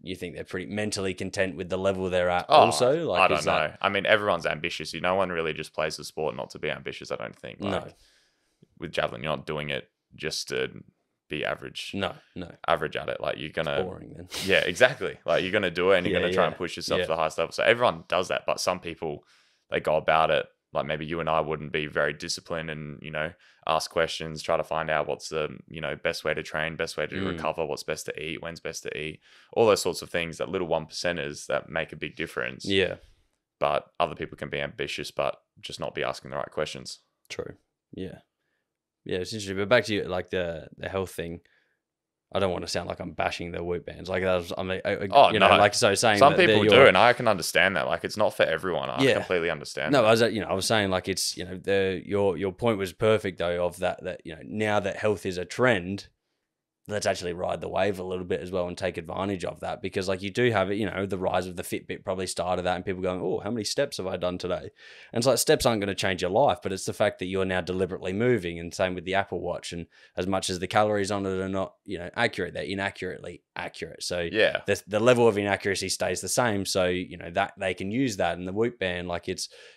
you think they're pretty mentally content with the level they're at also? Like, I don't know. I mean, everyone's ambitious. No one really just plays the sport not to be ambitious, I don't think. Like, no. With javelin, you're not doing it just to be average. No. Average at it. Like, you're going to... boring then. Yeah, exactly. Like, you're going to do it and you're going to try and push yourself to the highest level. So everyone does that, but some people, they go about it like maybe you and I wouldn't be very disciplined and, ask questions, try to find out what's the, best way to train, best way to recover, what's best to eat, when's best to eat, all those sorts of things, that little 1%ers that make a big difference. Yeah. But other people can be ambitious, but just not be asking the right questions. True. Yeah. Yeah, it's interesting. But back to you, like the health thing, I don't want to sound like I'm bashing the whoop bands. Like that was, I mean, like so saying some people do, and I can understand that. Like it's not for everyone. I completely understand. No, that. I was saying like it's your point was perfect though of that now that health is a trend. Let's actually ride the wave a little bit as well and take advantage of that, because like you do have it, the rise of the Fitbit probably started that, and people going, oh, how many steps have I done today? And it's like steps aren't going to change your life, but it's the fact that you're now deliberately moving, and same with the Apple Watch. And as much as the calories on it are not, accurate, they're inaccurately accurate. So the level of inaccuracy stays the same. So, that they can use that, and the Whoop band, like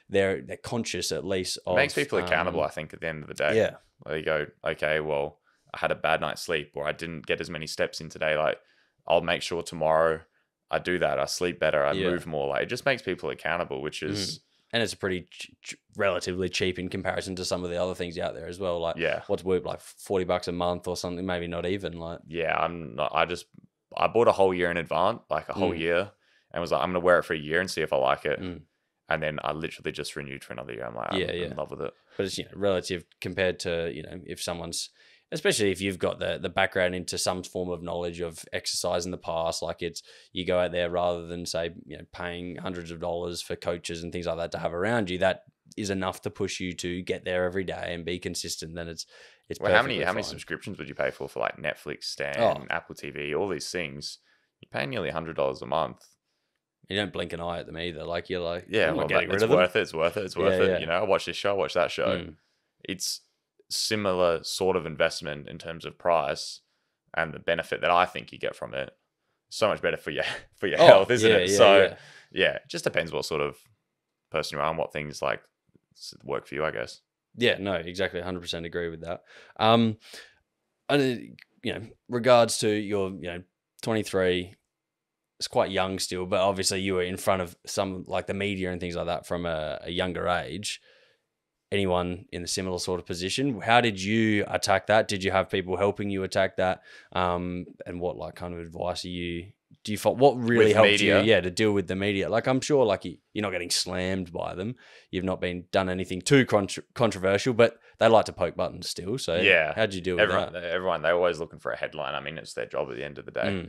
they're conscious at least of. It makes people accountable, I think, at the end of the day. Yeah. Where you go, okay, well, I had a bad night's sleep, or I didn't get as many steps in today. Like, I'll make sure tomorrow I do that. I sleep better. I move more. Like, it just makes people accountable, which is... And it's pretty relatively cheap in comparison to some of the other things out there as well. Like, what's Whoop, like $40 a month or something? Maybe not even. Like, I bought a whole year in advance, like a whole year, and was like, I'm going to wear it for a year and see if I like it. And then I literally just renewed for another year. I'm like, I'm in love with it. But it's relative compared to if someone's, especially if you've got the background into some form of knowledge of exercise in the past, like you go out there rather than say paying hundreds of dollars for coaches and things like that to have around you, that is enough to push you to get there every day and be consistent. Then it's well, how many subscriptions would you pay for like Netflix, Stan, Apple TV, all these things? You pay nearly $100 a month. You don't blink an eye at them either. Like you're like, it's worth it. It's worth it. It's worth it. I watch this show, I watch that show. It's similar sort of investment in terms of price, and the benefit that I think you get from it so much better for your health, isn't it? It just depends what sort of person you are and what things like work for you, I guess. Yeah, no, exactly. 100% agree with that. And regards to your 23, it's quite young still, but obviously you were in front of some like the media and things like that from a younger age. Anyone in a similar sort of position? How did you attack that? Did you have people helping you attack that? And what like kind of advice do you find? What really helped media? You? Yeah, to deal with the media. Like I'm sure, like you're not getting slammed by them. You've not done anything too controversial, but they like to poke buttons still. So how'd you deal with that? Everyone, they're always looking for a headline. I mean, it's their job at the end of the day.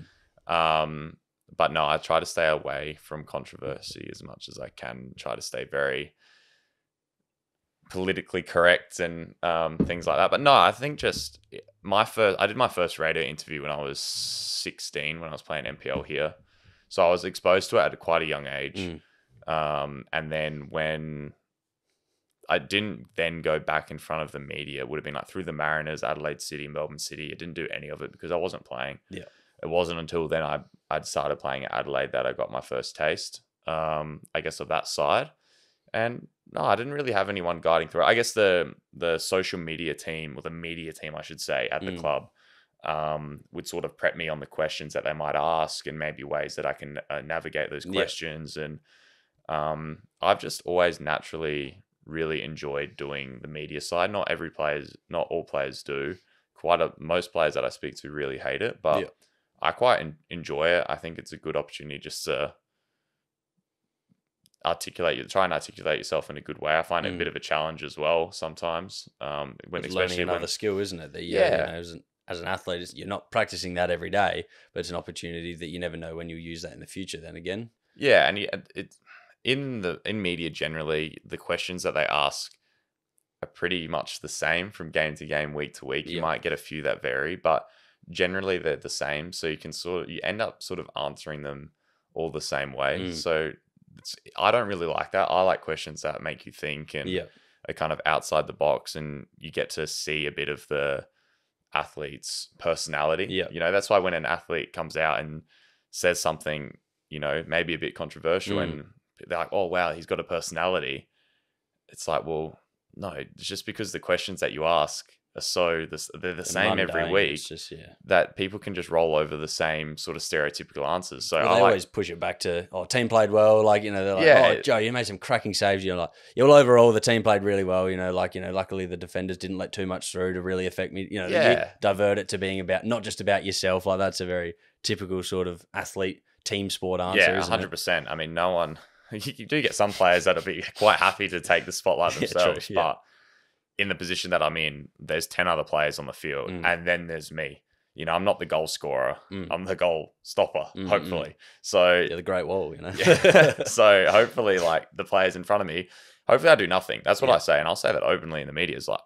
But no, I try to stay away from controversy as much as I can. Try to stay very politically correct and things like that. But no, I think just I did my first radio interview when I was 16 when I was playing NPL here. So I was exposed to it at quite a young age. And then when I didn't then go back in front of the media, it would have been like through the Mariners, Adelaide City, Melbourne City. I didn't do any of it because I wasn't playing. Yeah. It wasn't until then I'd started playing at Adelaide that I got my first taste, I guess, of that side. And no, I didn't really have anyone guiding through it. I guess the social media team, or the media team, I should say, at the club would sort of prep me on the questions that they might ask and maybe ways that I can navigate those questions. And I've just always naturally really enjoyed doing the media side. Not all players do. Most players that I speak to really hate it, but I quite enjoy it. I think it's a good opportunity just to try and articulate yourself in a good way. I find it a bit of a challenge as well sometimes. It's learning another skill, isn't it? That as an athlete, you're not practicing that every day, but it's an opportunity that you never know when you'll use that in the future. Then again, and in media generally, the questions that they ask are pretty much the same from game to game, week to week. You might get a few that vary, but generally they're the same. So you end up sort of answering them all the same way. So I don't really like that. I like questions that make you think and are kind of outside the box, and you get to see a bit of the athlete's personality. That's why when an athlete comes out and says something, maybe a bit controversial, and they're like, oh wow, he's got a personality. It's like, well, no, it's just because the questions that you ask are they're the same every week, that people can just roll over the same sort of stereotypical answers. So they always push it back to, team played well. They're like, oh, Joe, you made some cracking saves. Overall, the team played really well. Luckily the defenders didn't let too much through to really affect me. You divert it to being about, not just about yourself. Like that's a very typical sort of athlete team sport answer. Yeah, 100%. I mean, no one, you do get some players that'll be quite happy to take the spotlight themselves, but in the position that I'm in, there's 10 other players on the field, and then there's me. You know, I'm not the goal scorer. I'm the goal stopper, hopefully. So you're the Great Wall, you know. So hopefully, like the players in front of me, hopefully I do nothing. That's what I say, and I'll say that openly in the media. Is like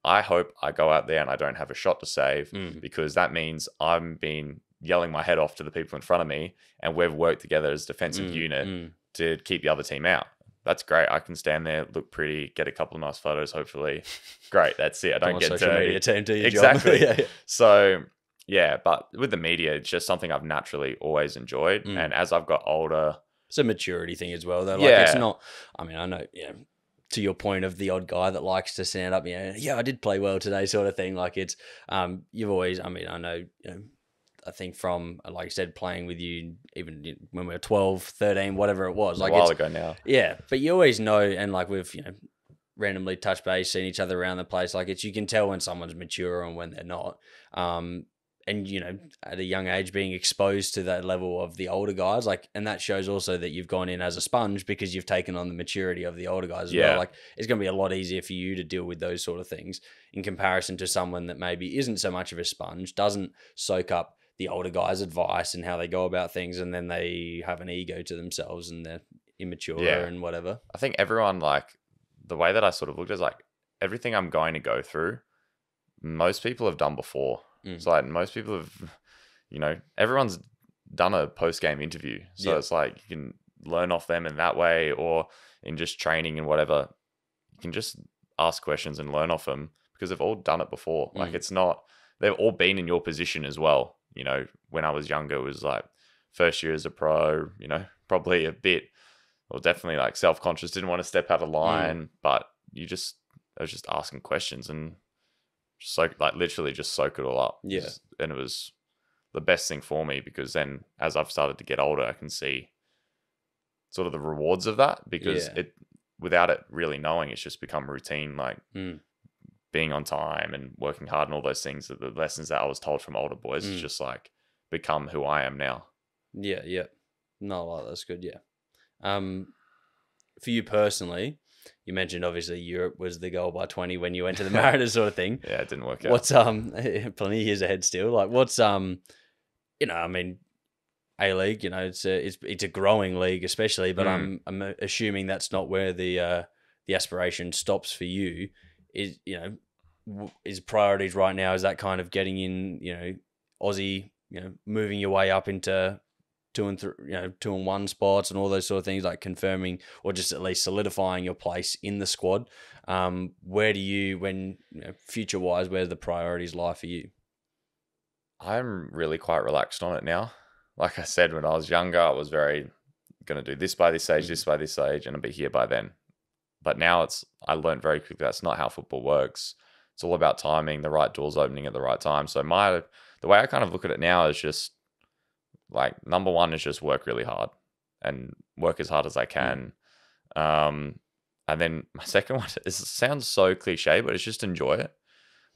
I hope I go out there and I don't have a shot to save because that means I'm been yelling my head off to the people in front of me, and we've worked together as a defensive unit to keep the other team out. That's great. I can stand there, look pretty, get a couple of nice photos, hopefully. Great, that's it. I don't get social dirty. Media team do your exactly. job. So, yeah, but with the media, it's just something I've naturally always enjoyed. And as I've got older... It's a maturity thing as well, though. Like, it's not... I mean, I know, to your point of the odd guy that likes to stand up, I did play well today sort of thing. Like, it's... you've always... I mean, I know... I think from, like you said, playing with you even when we were 12, 13, whatever it was. Like a while ago now. Yeah, but you always know, and like we've, randomly touched base, seen each other around the place. Like you can tell when someone's mature and when they're not. And, at a young age being exposed to that level of the older guys, like, and that shows also that you've gone in as a sponge because you've taken on the maturity of the older guys as well. Like it's going to be a lot easier for you to deal with those sort of things in comparison to someone that maybe isn't so much of a sponge, doesn't soak up the older guys' advice and how they go about things, and then they have an ego to themselves and they're immature and whatever. I think everyone, like, the way that I sort of looked at is like everything I'm going to go through, most people have done before. So like most people have, everyone's done a post-game interview. So it's like you can learn off them in that way, or in just training and whatever. You can just ask questions and learn off them because they've all done it before. Like it's not, they've all been in your position as well. When I was younger, it was like first year as a pro, probably a bit, or definitely like self-conscious, didn't want to step out of line, but I was just asking questions and literally just soak it all up. Yeah. And it was the best thing for me because then as I've started to get older, I can see sort of the rewards of that because without it really knowing, it's just become routine, like being on time and working hard and all those things, that the lessons that I was told from older boys is just like become who I am now. Yeah. Yeah. No, like that's good. Yeah. For you personally, you mentioned obviously Europe was the goal by 20 when you went to the Mariners sort of thing. Yeah, it didn't work out. What's plenty of years ahead still. Like what's I mean, A-League, it's a growing league especially, but I'm assuming that's not where the aspiration stops for you. Is priorities right now, is that kind of getting in, Aussie, moving your way up into 2 and 1 spots and all those sort of things, like confirming or just at least solidifying your place in the squad. Where do you, future wise, where the priorities lie for you? I'm really quite relaxed on it now. Like I said, when I was younger, I was very going to do this by this age, this by this age, and I'll be here by then. But now I learned very quickly that's not how football works. It's all about timing, the right doors opening at the right time. So the way I kind of look at it now is just like, number one is just work really hard and work as hard as I can. And then my second one, it sounds so cliche, but it's just enjoy it.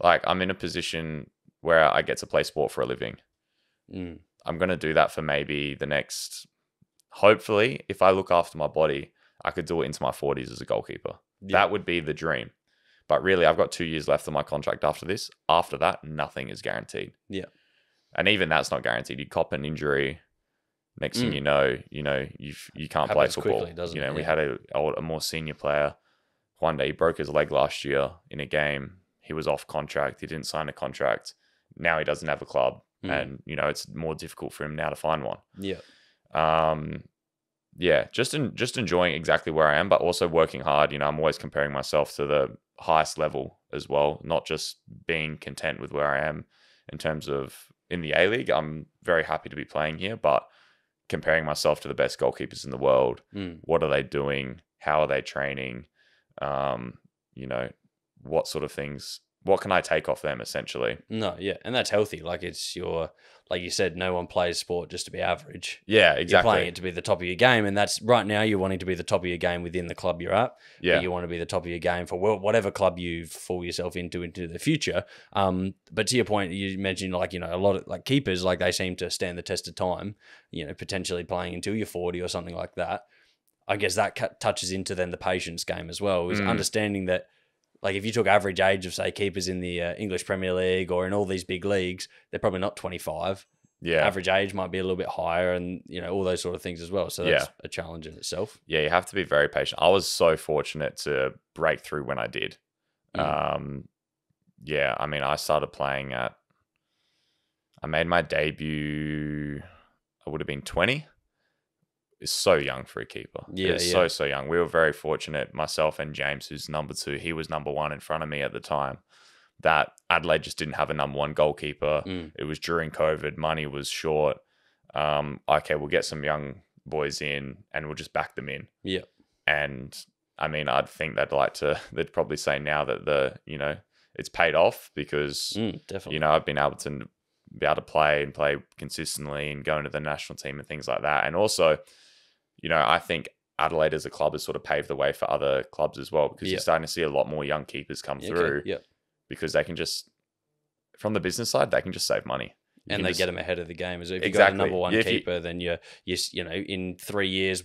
Like I'm in a position where I get to play sport for a living. I'm going to do that for maybe the next, hopefully, if I look after my body, I could do it into my 40s as a goalkeeper. Yeah. That would be the dream. But really, I've got 2 years left of my contract after this. After that, nothing is guaranteed. Yeah. And even that's not guaranteed. You cop an injury, next thing you know, you can't play football. Quickly, we had a more senior player. One day he broke his leg last year in a game. He was off contract. He didn't sign a contract. Now he doesn't have a club. And, it's more difficult for him now to find one. Yeah. Just enjoying exactly where I am, but also working hard. I'm always comparing myself to the highest level as well, not just being content with where I am in terms of in the A-League. I'm very happy to be playing here, but comparing myself to the best goalkeepers in the world. What are they doing? How are they training? What sort of things, what can I take off them essentially? No, yeah. And that's healthy. Like like you said, no one plays sport just to be average. Yeah, exactly. You're playing it to be the top of your game. And that's right now you're wanting to be the top of your game within the club you're at. Yeah. You want to be the top of your game for whatever club you fall yourself into the future. But to your point, you mentioned a lot of like keepers, like they seem to stand the test of time, potentially playing until you're 40 or something like that. I guess that touches into then the patience game as well, is understanding that like if you took average age of, say, keepers in the English Premier League or in all these big leagues, they're probably not 25. Yeah. Average age might be a little bit higher and, all those sort of things as well. So that's a challenge in itself. Yeah, you have to be very patient. I was so fortunate to break through when I did. Yeah, I mean, I started playing I made my debut, I would have been 20. It's so young for a keeper. Yeah, it's so young. We were very fortunate, myself and James, who's number 2. He was number 1 in front of me at the time. That Adelaide just didn't have a number 1 goalkeeper. It was during COVID. Money was short. Okay, we'll get some young boys in and we'll just back them in. Yeah. And I mean, I'd think they'd probably say now that it's paid off because, definitely. I've been able to play consistently and go into the national team and things like that. And also, I think Adelaide as a club has sort of paved the way for other clubs as well because you're starting to see a lot more young keepers come through because they can just, from the business side, they can just save money. And they get them ahead of the game. If you've got a number 1 keeper, then you're in 3 years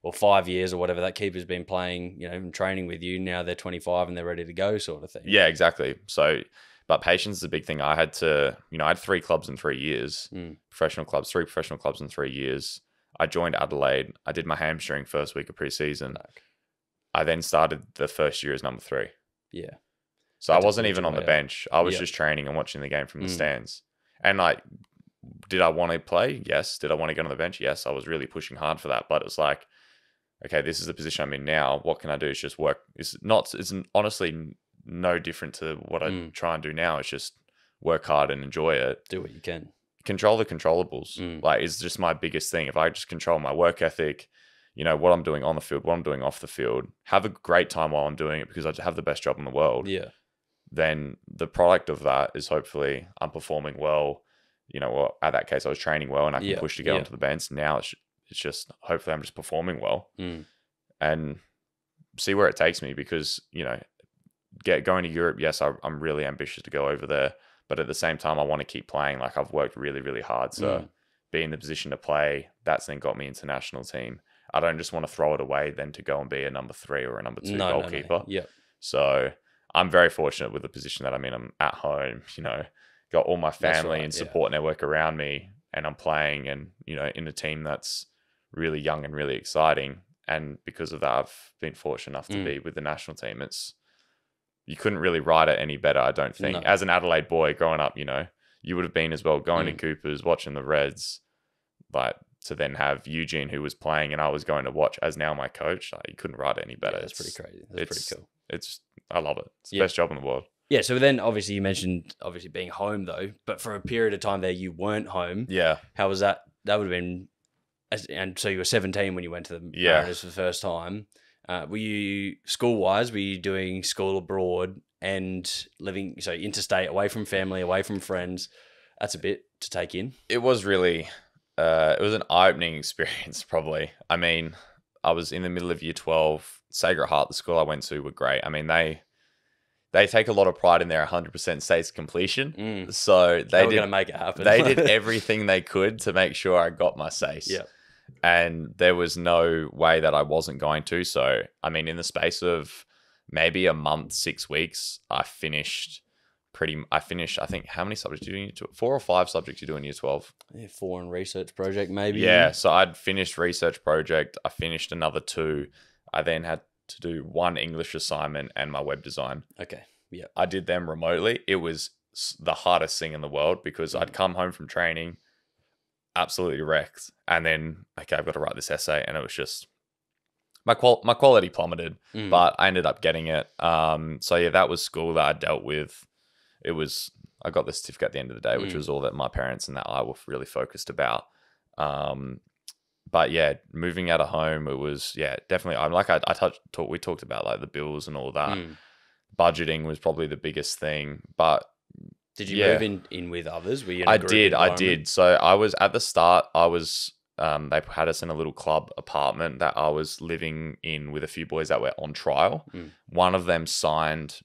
or 5 years or whatever, that keeper's been playing, and training with you. Now they're 25 and they're ready to go, sort of thing. Yeah, exactly. So, but patience is a big thing. I had 3 clubs in 3 years, professional clubs, 3 professional clubs in 3 years. I joined Adelaide. I did my hamstring first week of preseason. I then started the first year as number 3. Yeah. So I wasn't even on the bench. I was just training and watching the game from the stands. And did I want to play? Yes. Did I want to get on the bench? Yes. I was really pushing hard for that. But it's like, okay, this is the position I'm in now. What can I do? It's just work. It's honestly no different to what I try and do now. It's just work hard and enjoy it. Do what you can. Control the controllables. Is just my biggest thing. If I just control my work ethic, what I'm doing on the field, what I'm doing off the field, have a great time while I'm doing it because I have the best job in the world. Yeah. Then the product of that is hopefully I'm performing well. At that case, I was training well and I can push to get onto the bench. Now it's just hopefully I'm just performing well and see where it takes me because, going to Europe, yes, I'm really ambitious to go over there. But at the same time, I want to keep playing. Like I've worked really, really hard. So be in the position to play, that's then got me into national team. I don't just want to throw it away then to go and be a number 3 or a number 2 goalkeeper. No. Yeah. So I'm very fortunate with the position that I'm in. I'm at home, got all my family and support network around me and I'm playing and, in a team that's really young and really exciting. And because of that, I've been fortunate enough to be with the national team. You couldn't really write it any better, I don't think. No. As an Adelaide boy growing up, you would have been as well going to Coopers, watching the Reds, to then have Eugene who was playing and I was going to watch as now my coach. You couldn't write it any better. Yeah, that's pretty crazy. That's pretty cool. I love it. It's the best job in the world. Yeah, so then obviously you mentioned being home though, but for a period of time there you weren't home. Yeah. How was that? That would have been, and so you were 17 when you went to the Mariners for the first time. Were you school-wise, were you doing school abroad and living, so interstate, away from family, away from friends? That's a bit to take in. It was really, it was an eye-opening experience probably. I mean, I was in the middle of year 12. Sacred Heart, the school I went to, were great. I mean, they take a lot of pride in their 100% states completion. So they were going to make it happen. They did everything they could to make sure I got my SACE. Yeah. And there was no way that I wasn't going to. So, I mean, in the space of maybe a month, 6 weeks, I finished, I think, how many subjects do you do? 4 or 5 subjects you do in year 12? Yeah, 4 in research project, maybe. Yeah. So I'd finished research project. I finished another 2. I then had to do 1 English assignment and my web design. Okay. Yeah. I did them remotely. It was the hardest thing in the world because I'd come home from training absolutely wrecked. And then, okay, I've got to write this essay. And it was just, my quality plummeted, but I ended up getting it. So yeah, that was school that I dealt with. I got the certificate at the end of the day, which was all that my parents and that I were really focused about. But yeah, moving out of home, it was, definitely. We talked about like the bills and all that. Budgeting was probably the biggest thing. But did you move in with others? Were you in a group I did. So I was at the start. They had us in a little club apartment that I was living in with a few boys that were on trial. One of them signed,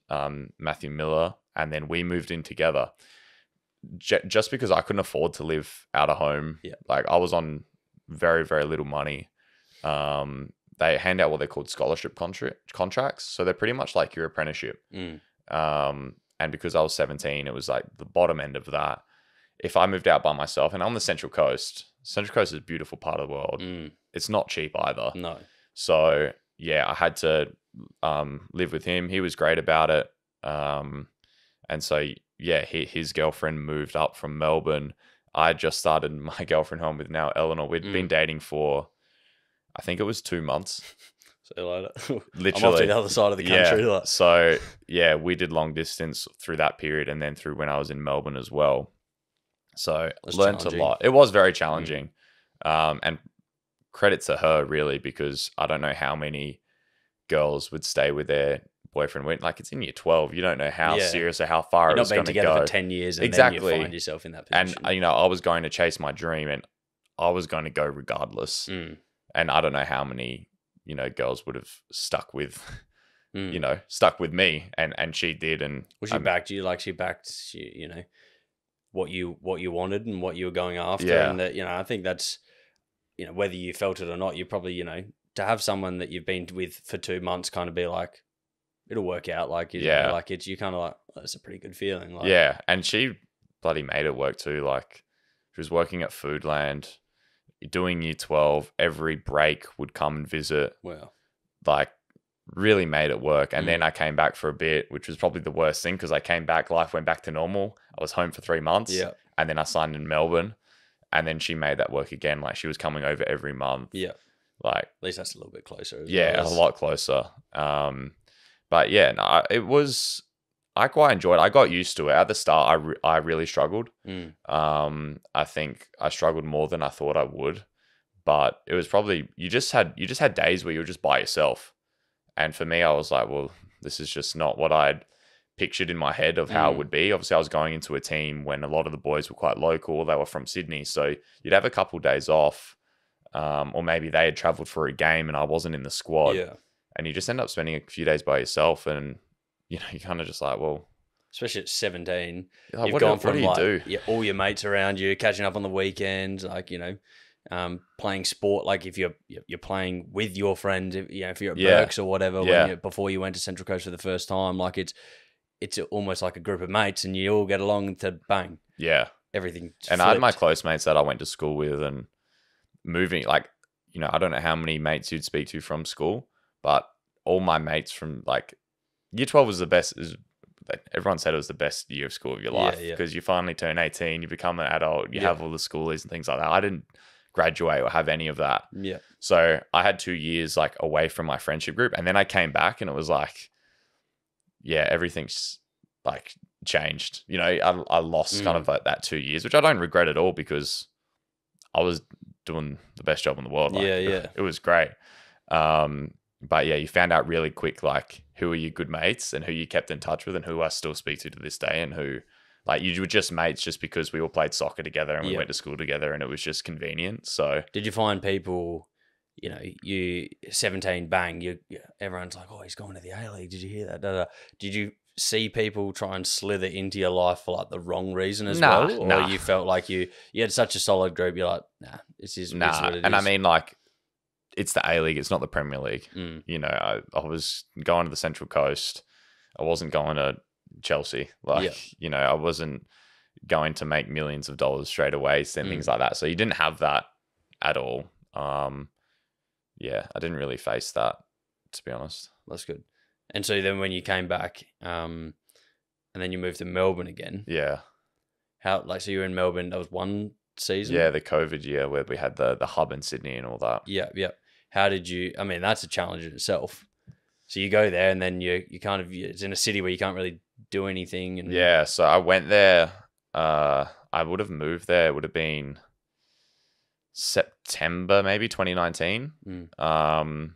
Matthew Miller, and then we moved in together. Just because I couldn't afford to live out of home. Yeah. Like I was on very, very little money. they hand out what they're called scholarship contracts. So they're pretty much like your apprenticeship. And because I was 17, it was like the bottom end of that. If I moved out by myself, and I'm the Central Coast is a beautiful part of the world. It's not cheap either. No. So yeah, I had to live with him. He was great about it. And so yeah, his girlfriend moved up from Melbourne. I just started my girlfriend home with now Eleanor. We'd been dating for, I think it was 2 months. See you later. Literally. I'm off to the other side of the country. Yeah. So yeah, we did long distance through that period, and then through when I was in Melbourne as well. So learned a lot. It was very challenging. And credit to her really, because I don't know how many girls would stay with their boyfriend when, like, it's in year 12. You don't know how serious or how far it was going to go. You're not been together for 10 years and then you find yourself in that position. And, you know, I was going to chase my dream and I was going to go regardless. And I don't know how many, you know, girls would have stuck with, you know, stuck with me, and she did. And well, she backed you, like she backed, you know, what you wanted and what you were going after. Yeah. And that, you know, I think that's, you know, whether you felt it or not, you probably, you know, to have someone that you've been with for 2 months kind of be like, it'll work out. Like, you know, like it's, you kind of like, oh, it's a pretty good feeling. Like, yeah. And she bloody made it work too. Like, she was working at Foodland, doing year 12. Every break would come and visit. Wow. Like, really made it work. And then I came back for a bit, which was probably the worst thing, because I came back, life went back to normal. I was home for 3 months. Yeah. And then I signed in Melbourne. And then she made that work again. Like, she was coming over every month. Yeah. Like, at least that's a little bit closer. Yeah, a lot closer. But yeah, no, it was, I quite enjoyed it. I got used to it. At the start, I really struggled. I think I struggled more than I thought I would. But it was probably, you just had days where you were just by yourself. And for me, I was like, well, this is just not what I'd pictured in my head of how it would be. Obviously, I was going into a team when a lot of the boys were quite local. They were from Sydney. So you'd have a couple of days off, or maybe they had travelled for a game and I wasn't in the squad. Yeah. And you just end up spending a few days by yourself, and, you know, you're kind of just like, well... Especially at 17, like, you've gone from all your mates around you, catching up on the weekends, like, you know, playing sport. Like, if you're playing with your friends, you know, if you're at Berks or whatever, before you went to Central Coast for the first time, like, it's almost like a group of mates, and you all get along to bang. Yeah. Everything. And I had my close mates that I went to school with, and moving, like, you know, I don't know how many mates you'd speak to from school, but all my mates from, like, year 12 was the best. Everyone said it was the best year of school of your life, because you finally turn 18, you become an adult, you have all the schoolies and things like that. I didn't graduate or have any of that. Yeah. So I had 2 years, like, away from my friendship group, and then I came back and it was like, yeah, everything's, like, changed. You know, I lost kind of like that 2 years, which I don't regret at all, because I was doing the best job in the world. Like, it was great. But yeah, you found out really quick, like, who are your good mates and who you kept in touch with and who I still speak to this day, and who, like, you were just mates just because we all played soccer together and we went to school together and it was just convenient. So did you find people, you know, you 17 bang, everyone's like, oh, he's going to the A-League. Did you hear that? Did you see people try and slither into your life for, like, the wrong reason as well? Or you felt like you had such a solid group, you're like, nah, this is what it is. And I mean, like, it's the A-League, it's not the Premier League. You know, I was going to the Central Coast. I wasn't going to Chelsea. Like, you know, I wasn't going to make millions of dollars straight away and things like that. So you didn't have that at all. Yeah, I didn't really face that, to be honest. That's good. And so then when you came back, and then you moved to Melbourne again. Yeah. How, like, so you were in Melbourne, that was one season? Yeah, the COVID year where we had the hub in Sydney and all that. Yeah. How did you, I mean, that's a challenge in itself. So you go there and then you kind of, it's in a city where you can't really do anything. And yeah, so I went there, I would have moved there, it would have been September, maybe 2019. And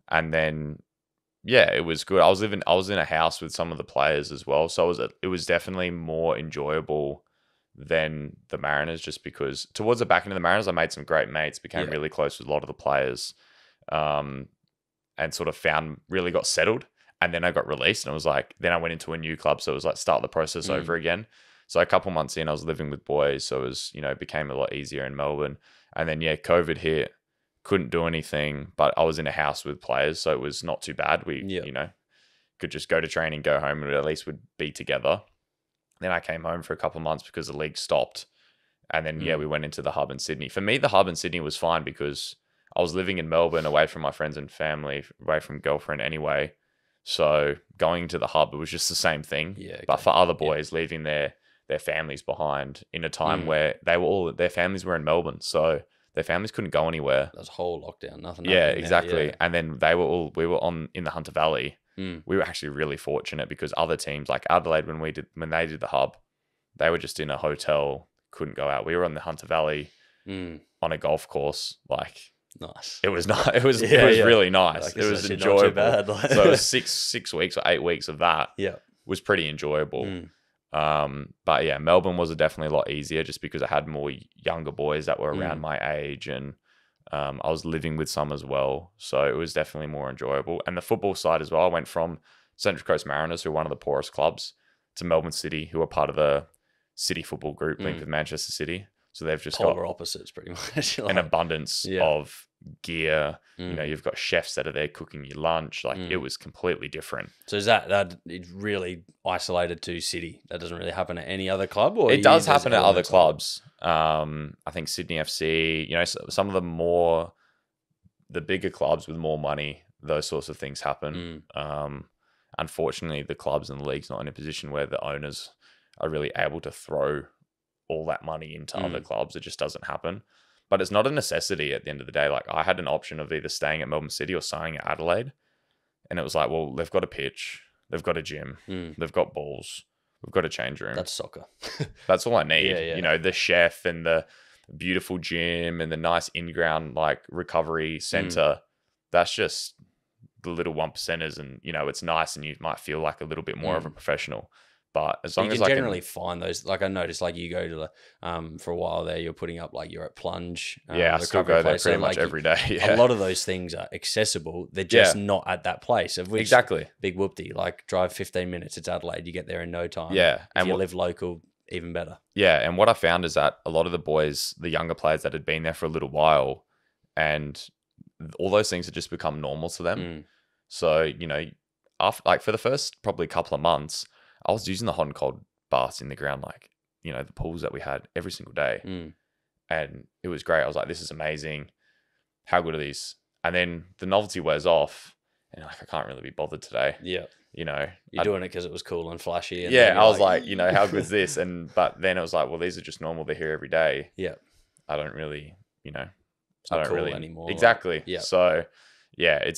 then, yeah, it was good. I was in a house with some of the players as well. So it was definitely more enjoyable than the Mariners, just because towards the back end of the Mariners, I made some great mates, became really close with a lot of the players, and sort of really got settled. And then I got released, and it was like, then I went into a new club. So it was like start the process over again. So a couple months in, I was living with boys. So it was, you know, it became a lot easier in Melbourne. And then, yeah, COVID hit. couldn't do anything, but I was in a house with players, so it was not too bad. We, could just go to training, go home, and at least would be together. Then I came home for a couple of months because the league stopped. And then, we went into the hub in Sydney. For me, the hub in Sydney was fine because I was living in Melbourne, away from my friends and family, away from girlfriend anyway. So going to the hub, it was just the same thing. Yeah, okay. But for other boys, leaving their families behind in a time where their families were in Melbourne. So their families couldn't go anywhere. That was whole lockdown, nothing. Yeah, exactly. Yeah. And then we were in the Hunter Valley. Mm. We were actually really fortunate because other teams like Adelaide, when they did the hub, they were just in a hotel, couldn't go out. We were on the Hunter Valley on a golf course. Like, nice. It was not. It was really nice. It was enjoyable. Not too bad. So it was 6 weeks or 8 weeks of that. Yeah, was pretty enjoyable. But yeah, Melbourne was definitely a lot easier just because I had more younger boys that were around my age, and I was living with some as well. So it was definitely more enjoyable. And the football side as well, I went from Central Coast Mariners, who are one of the poorest clubs, to Melbourne City, who are part of the City Football Group linked with Manchester City. So they've just polar opposites pretty much. An abundance of gear. You've got chefs that are there cooking your lunch. Like it was completely different. So is that it's really isolated to City? That doesn't really happen at any other club, or it does happen at other clubs. I think Sydney FC. Some of the bigger clubs with more money, those sorts of things happen. Unfortunately, the clubs and the league's not in a position where the owners are really able to throw all that money into other clubs. It just doesn't happen. But it's not a necessity at the end of the day. Like, I had an option of either staying at Melbourne City or signing at Adelaide. And it was like, well, they've got a pitch, they've got a gym, they've got balls, we've got a change room. That's soccer. That's all I need. The chef and the beautiful gym and the nice in-ground like recovery center. That's just the little 1%ers, and it's nice, and you might feel like a little bit more of a professional. But as long as I generally find those, like I noticed, like you go to the for a while there, you're putting up like you're at Plunge. I still go there pretty much every day. Yeah. A lot of those things are accessible. They're just not at that place. Of which, exactly. Big whoopty, like drive 15 minutes. It's Adelaide. You get there in no time. Yeah, and you live local, even better. Yeah, and what I found is that a lot of the boys, the younger players that had been there for a little while, and all those things had just become normal to them. So after for the first probably couple of months, I was using the hot and cold baths in the ground, like, the pools that we had every single day. And it was great. I was like, this is amazing. How good are these? And then the novelty wears off, and I can't really be bothered today. Yeah. You're doing it because it was cool and flashy. And I was like, how good is this? But then it was like, well, these are just normal. They're here every day. Yeah. I don't really, it's I not don't cool really anymore. Exactly. Yeah. So yeah,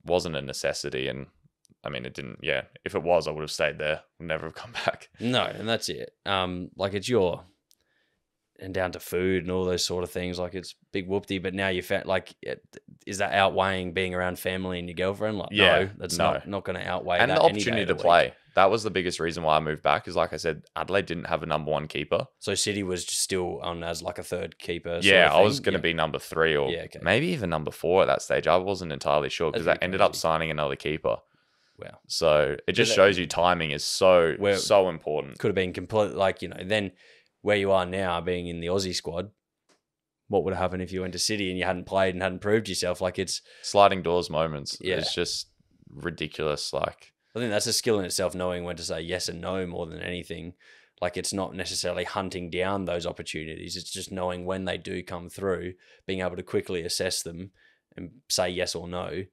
wasn't a necessity, and I mean, it didn't. Yeah, if it was, I would have stayed there. Would never have come back. No, and that's it. Like it's and down to food and all those sort of things. Like it's big whoopty, but now you found is that outweighing being around family and your girlfriend? Like, no, that's not going to outweigh. And that the opportunity to week. play. That was the biggest reason why I moved back. Is like I said, Adelaide didn't have a number one keeper. So City was just still on as like a third keeper. Yeah, I was going to be number 3 or maybe even number 4 at that stage. I wasn't entirely sure because I ended up signing another keeper. Wow. So it just shows you timing is so important. Could have been completely then where you are now, being in the Aussie squad, what would have happened if you went to City and you hadn't played and hadn't proved yourself? Like it's sliding doors moments. Yeah. It's just ridiculous. Like I think that's a skill in itself, knowing when to say yes and no more than anything. Like it's not necessarily hunting down those opportunities. It's just knowing when they do come through, being able to quickly assess them and say yes or no.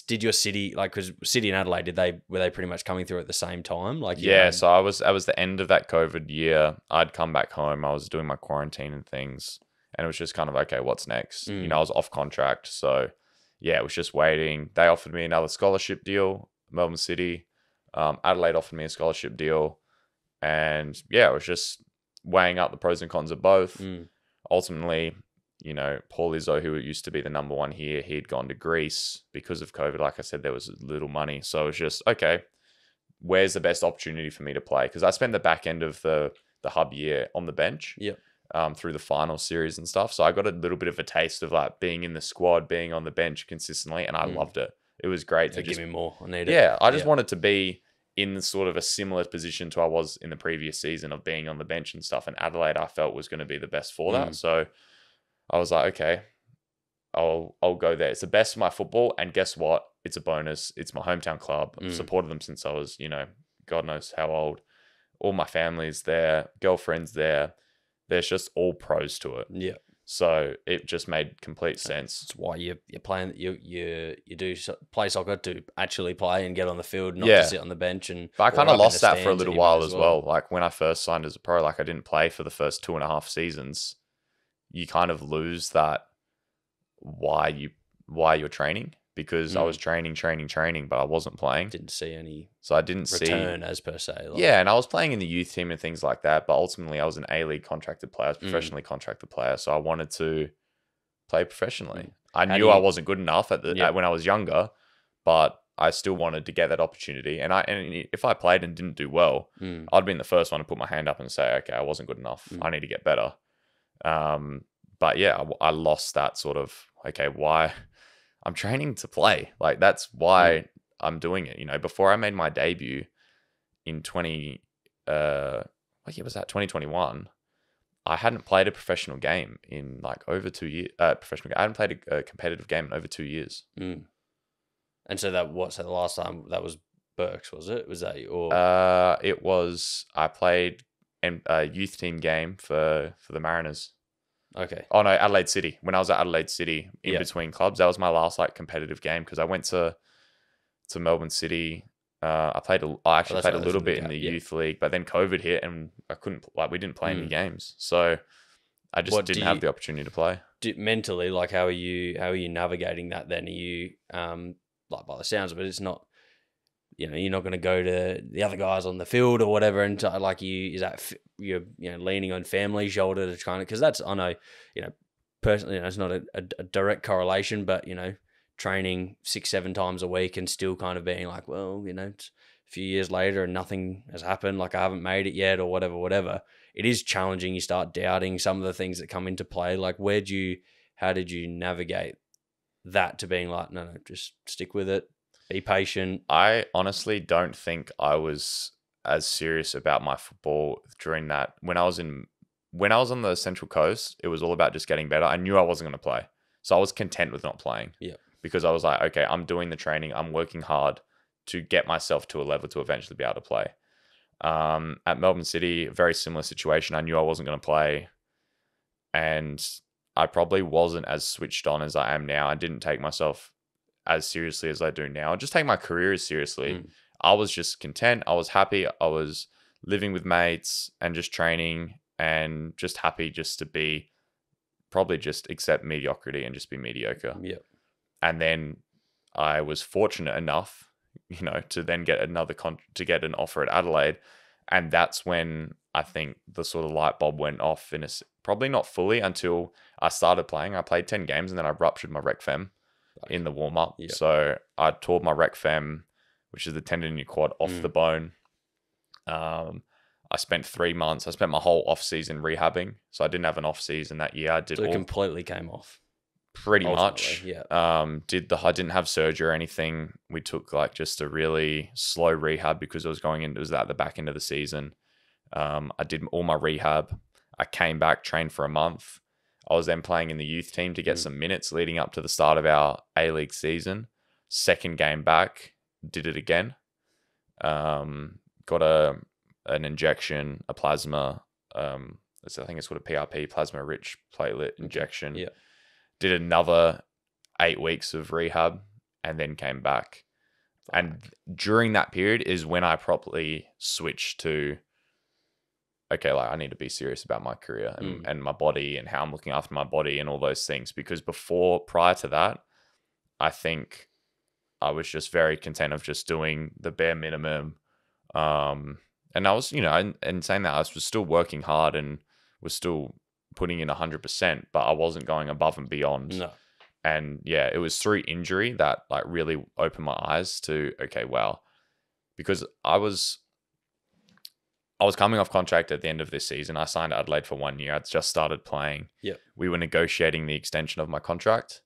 Did your City, because City and Adelaide, were they pretty much coming through at the same time? So I was the end of that COVID year. I'd come back home. I was doing my quarantine and things, and it was just kind of, okay, what's next? I was off contract, so it was just waiting. They offered me another scholarship deal, Melbourne City. Adelaide offered me a scholarship deal, and I was just weighing up the pros and cons of both. Ultimately, Paul Izzo, who used to be the number 1 here, he'd gone to Greece because of COVID. Like I said, there was little money. So it was just, okay, where's the best opportunity for me to play? Because I spent the back end of the hub year on the bench through the final series and stuff. So I got a little bit of a taste of like being in the squad, being on the bench consistently, and I loved it. It was great to give me more. I need it. Yeah, I just wanted to be in sort of a similar position to I was in the previous season of being on the bench and stuff. And Adelaide, I felt, was going to be the best for that. So I was like, okay, I'll go there. It's the best for my football, and guess what? It's a bonus. It's my hometown club. I've supported them since I was, God knows how old. All my family's there, girlfriend's there. There's just all pros to it. Yeah. So it just made complete sense. That's why you're playing. You do play soccer to actually play and get on the field, not to sit on the bench. But I kind of lost that for a little while as well. Like when I first signed as a pro, like I didn't play for the first 2.5 seasons. You kind of lose that why you're training, because I was training, but I wasn't playing. Didn't see any. So I didn't return as per se. Yeah, and I was playing in the youth team and things like that. But ultimately, I was an A-League contracted player, I was a professionally contracted player. So I wanted to play professionionally. I knew I wasn't good enough when I was younger, but I still wanted to get that opportunity. And if I played and didn't do well, I'd been the first one to put my hand up and say, okay, I wasn't good enough. I need to get better. But yeah, I lost that sort of, okay, why I'm training to play. Like that's why I'm doing it. Before I made my debut in what year was that? 2021. I hadn't played a professional game in like over 2 years. I hadn't played a competitive game in over 2 years. And so the last time that was Berks, was it? Was that your? It was. I played a youth team game for the Mariners. Okay. Oh no, Adelaide City. When I was at Adelaide City in between clubs, that was my last like competitive game, because I went to Melbourne City. I actually played a little bit in the youth league, but then COVID hit and I couldn't, we didn't play any games. So I just didn't have the opportunity to play. Mentally, like how are you navigating that then? Are you like, by the sounds of it, it's not, you're not going to go to the other guys on the field or whatever, and you're leaning on family shoulder to try, because that's, I know, personally, it's not a direct correlation, but training 6-7 times a week and still kind of being like, well, it's a few years later and nothing has happened, like I haven't made it yet or whatever. It is challenging. You start doubting some of the things that come into play. Like how did you navigate that to being like, no, just stick with it, be patient? I honestly don't think I was as serious about my football during that. When I was on the Central Coast, it was all about just getting better. I knew I wasn't going to play, so I was content with not playing. Yeah. Because I was like, okay, I'm doing the training, I'm working hard to get myself to a level to eventually be able to play. At Melbourne City, a very similar situation. I knew I wasn't going to play, and I probably wasn't as switched on as I am now. I didn't take myself as seriously as I do now. I just take my career as seriously. I was just content. I was happy. I was living with mates and just training and just happy just to be, probably just accept mediocrity and just be mediocre. Yeah. And then I was fortunate enough, to then get to get an offer at Adelaide. And that's when I think the sort of light bulb went off, probably not fully until I started playing. I played 10 games and then I ruptured my rec fem in the warm up. Yeah. So I tore my rec fem, which is the tendon in your quad, off the bone. I spent 3 months. I spent my whole off season rehabbing. So I didn't have an off season that year. It completely came off. Pretty much. Yeah. I didn't have surgery or anything. We took like just a really slow rehab because it was at the back end of the season. I did all my rehab. I came back, trained for a month. I was then playing in the youth team to get some minutes leading up to the start of our A-League season. Second game back, did it again. Got an injection, a plasma. I think it's called a PRP, plasma-rich platelet injection. Yeah. Did another 8 weeks of rehab and then came back. And during that period is when I properly switched to, okay, like I need to be serious about my career and my body and how I'm looking after my body and all those things. Because prior to that, I think I was just very content of just doing the bare minimum. And I was, and saying that, I was still working hard and was still putting in 100%, but I wasn't going above and beyond. No. And yeah, it was through injury that like really opened my eyes to, okay, wow. Because I was coming off contract at the end of this season. I signed Adelaide for 1 year. I'd just started playing. Yeah. We were negotiating the extension of my contract.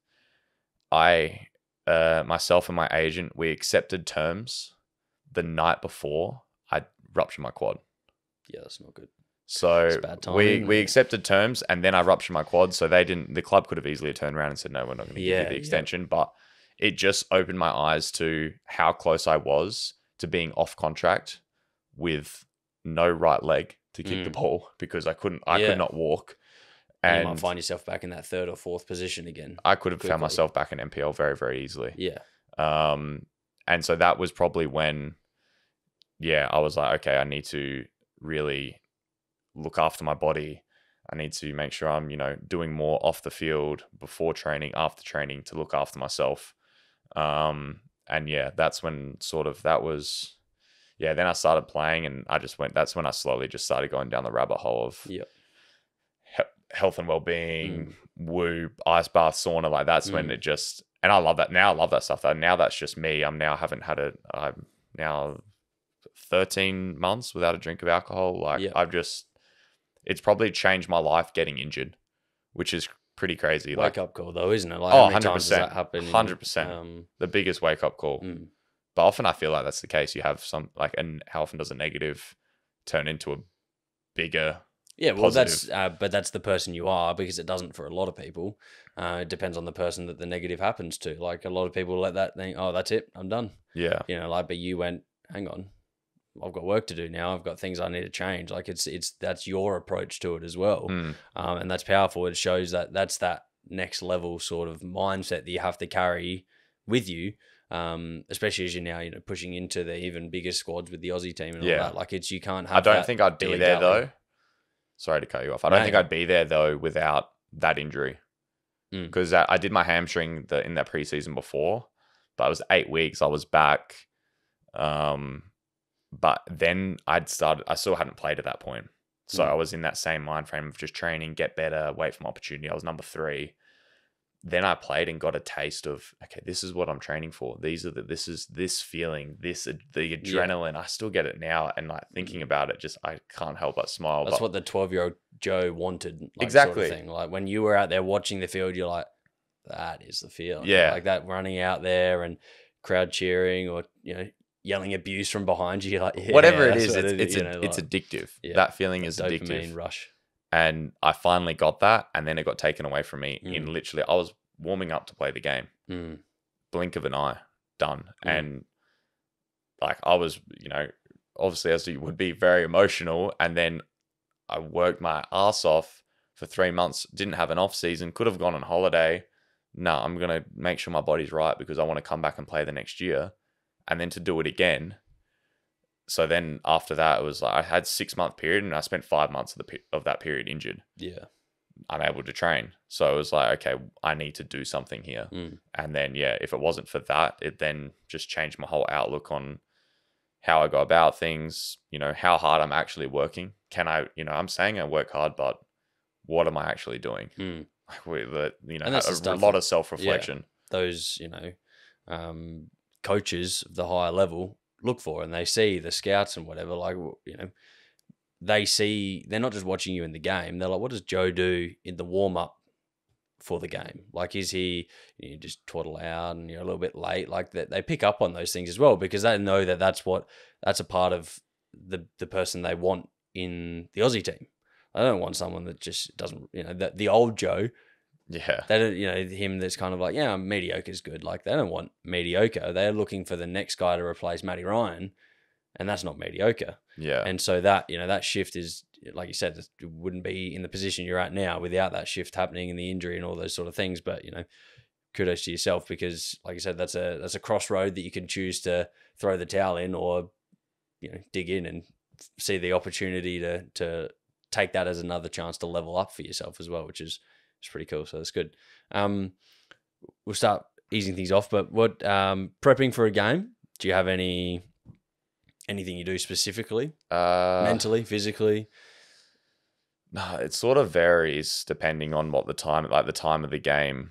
Myself and my agent, we accepted terms the night before I ruptured my quad. Yeah, that's not good. So bad timing, we accepted terms, and then I ruptured my quad. So the club could have easily turned around and said, no, we're not going to give you the extension. But it just opened my eyes to how close I was to being off contract with no right leg to kick the ball, because I could not walk. And you might find yourself back in that third or fourth position again. I could have found myself back in NPL very, very easily. Yeah. And so that was probably when, I was like, okay, I need to really look after my body. I need to make sure I'm, doing more off the field, before training, after training, to look after myself. That's when then I started playing, and that's when I slowly just started going down the rabbit hole of health and well-being, woo, ice bath, sauna. Like that's when it just, and I love that now. I love that stuff. Now that's just me. I'm now 13 months without a drink of alcohol. Like it's probably changed my life getting injured, which is pretty crazy. Wake up call though, isn't it? Like, how many times does that happen? 100%. The biggest wake up call. But often I feel like that's the case. You have some and how often does a negative turn into a bigger positive? That's the person you are, because it doesn't for a lot of people. It depends on the person that the negative happens to. Like a lot of people let that think, oh, that's it, I'm done. Yeah. But you went, hang on, I've got work to do now. I've got things I need to change. Like that's your approach to it as well. And that's powerful. It shows that that's that next level sort of mindset that you have to carry with you. Especially as you're now, pushing into the even bigger squads with the Aussie team and all that. Like you can't have. I don't think I'd be there though. Sorry to cut you off. I don't think I'd be there though without that injury, because I did my hamstring in that preseason before, but it was 8 weeks. I was back, but then I still hadn't played at that point, so I was in that same mind frame of just training, get better, wait for my opportunity. I was number 3. Then I played and got a taste of, okay, this is what I'm training for. This is this feeling, the adrenaline. I still get it now, and like thinking about it, I can't help but smile. That's what the 12-year-old Joe wanted. Exactly. Sort of thing. Like when you were out there watching the field, you're like, that is the feel. Yeah. Like that running out there and crowd cheering, or yelling abuse from behind you. You're like, whatever it is, it's addictive. That feeling is dopamine addictive. Rush. And I finally got that, and then it got taken away from me in literally, I was warming up to play the game. Blink of an eye, done. And like I was, obviously as you would be, very emotional. And then I worked my ass off for 3 months, didn't have an off season, could have gone on holiday. No, I'm going to make sure my body's right because I want to come back and play the next year, and then to do it again. So then after that, it was like I had 6-month period, and I spent 5 months of that period injured. Yeah. Unable to train. So it was like, okay, I need to do something here. And then, if it wasn't for that, it then just changed my whole outlook on how I go about things, how hard I'm actually working. Can I, I'm saying I work hard, but what am I actually doing? A lot of self-reflection. Those, coaches of the higher level look for, and they see the scouts and whatever, like, they see, they're not just watching you in the game. They're like, what does Joe do in the warm up for the game? Like, is he just twaddle out and you're a little bit late? Like that, they pick up on those things as well, because they know that that's a part of the person they want in the Aussie team. I don't want someone that just doesn't, the old Joe. Yeah. They don't, him that's kind of like, mediocre is good. Like, they don't want mediocre. They're looking for the next guy to replace Matty Ryan, and that's not mediocre. Yeah. And so that, that shift is, like you said, it wouldn't be in the position you're at now without that shift happening and the injury and all those sort of things. But, kudos to yourself, because like I said, that's a crossroad that you can choose to throw the towel in, or, dig in and see the opportunity to take that as another chance to level up for yourself as well, which is pretty cool. So that's good. We'll start easing things off, but what, prepping for a game, do you have anything you do specifically, mentally, physically? No, it sort of varies depending on what the time of the game.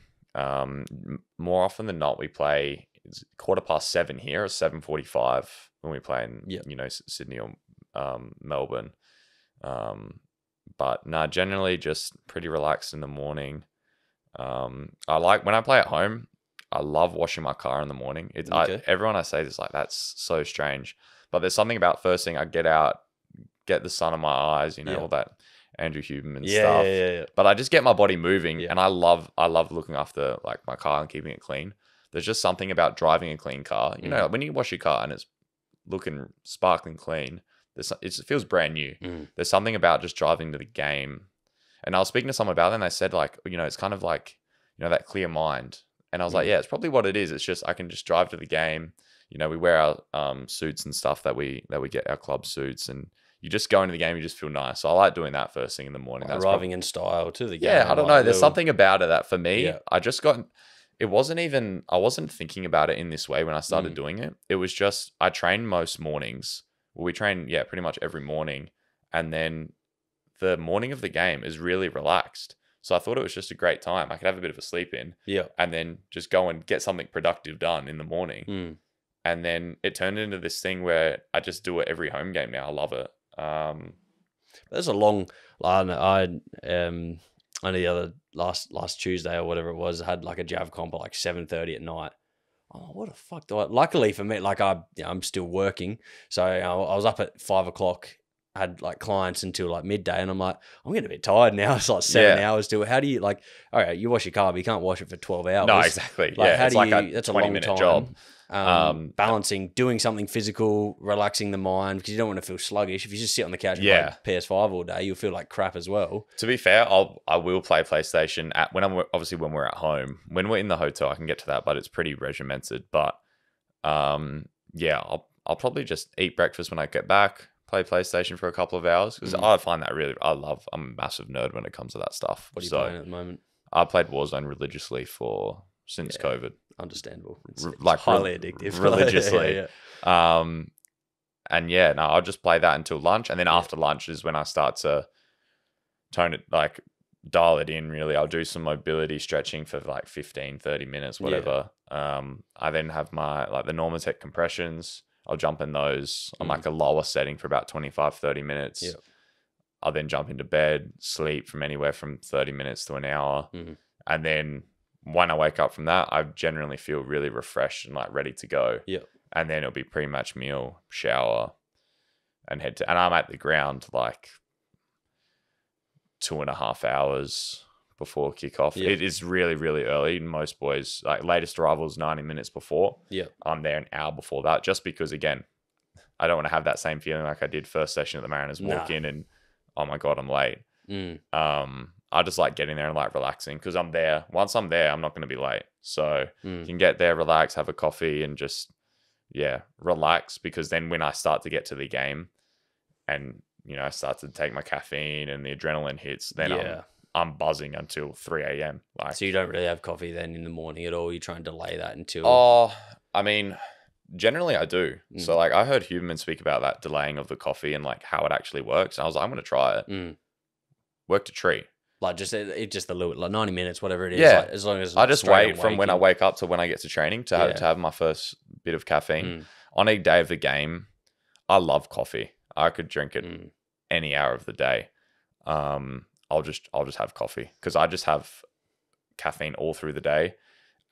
More often than not, we play, it's 7:15 here, or 7:45 when we play in, Sydney or Melbourne. But no, generally just pretty relaxed in the morning. I like when I play at home, I love washing my car in the morning. Everyone I say this, like, that's so strange. But there's something about first thing I get out, get the sun in my eyes, you know, Yeah. all that Andrew Huberman Yeah, stuff. yeah. But I just get my body moving, Yeah. and I love looking after like my car and keeping it clean. There's just something about driving a clean car. You know, when you wash your car and it's looking sparkling clean, it feels brand new. There's something about just driving to the game. And I was speaking to someone about it, and they said, like, you know, it's kind of like, you know, that clear mind. And I was like, yeah, it's probably what it is. It's just I can just drive to the game. You know, we wear our suits and stuff that we get, our club suits, and you just go into the game, you just feel nice. So I like doing that first thing in the morning. Like arriving in style to the game. Yeah, I don't know. There's something about it that for me, Yeah. I wasn't thinking about it in this way when I started doing it. It was just, I train most mornings. Well, we train, pretty much every morning. And then the morning of the game is really relaxed. So I thought it was just a great time. I could have a bit of a sleep in. Yeah. And then just go and get something productive done in the morning. And then it turned into this thing where I just do it every home game now. I love it. There's a long, I know the other last Tuesday or whatever it was, I had like a Jav comp at like 7:30 at night. Oh, what the fuck do I? Luckily for me, like I'm still working, so I was up at 5 o'clock. Had like clients until like midday, and I'm like, I'm getting a bit tired now. It's like 7 hours to it. How do you like? All right, you wash your car, but you can't wash it for 12 hours. No, exactly. Like, how it's do like you? a That's a long 20-minute time. job. Balancing, doing something physical, relaxing the mind, because you don't want to feel sluggish. If you just sit on the couch and play PS5 all day, you'll feel like crap as well. To be fair, I will play PlayStation when we're at home. When we're in the hotel, I can get to that, but it's pretty regimented. But I'll probably just eat breakfast when I get back, play PlayStation for a couple of hours, because I find that I'm a massive nerd when it comes to that stuff. What are you playing at the moment? I played Warzone religiously since COVID. Understandable. It's like highly addictive. Religiously. I'll just play that until lunch, and then after lunch is when I start to dial it in. Really, I'll do some mobility stretching for like 15-30 minutes, whatever. I then have my the Normatec compressions. I'll jump in those on like a lower setting for about 25-30 minutes. I'll then jump into bed, sleep from anywhere from 30 minutes to an hour, and then when I wake up from that, I generally feel really refreshed and like ready to go. And then it'll be pre-match meal, shower, and and I'm at the ground like 2.5 hours before kickoff. It is really, really early. Most boys, like latest arrival is 90 minutes before. I'm there an hour before that, just because again, I don't want to have that same feeling like I did first session at the Mariners. Walk in and oh my God, I'm late. I just like getting there and like relaxing, because I'm there. Once I'm there, I'm not going to be late. So you can get there, relax, have a coffee, and just, relax. Because then when I start to get to the game and, you know, I start to take my caffeine and the adrenaline hits, then I'm buzzing until 3 a.m. So you don't really have coffee then in the morning at all? You try and delay that until... Oh, I mean, generally I do. So like I heard Huberman speak about that delaying of the coffee and like how it actually works. And I was like, I'm going to try it. Worked a treat. Like just a little, like 90 minutes, whatever it is. Yeah. Like, as long as I just wait from when I wake up to when I get to training to have my first bit of caffeine. On a day of the game, I love coffee. I could drink it any hour of the day. I'll just have coffee, because I just have caffeine all through the day,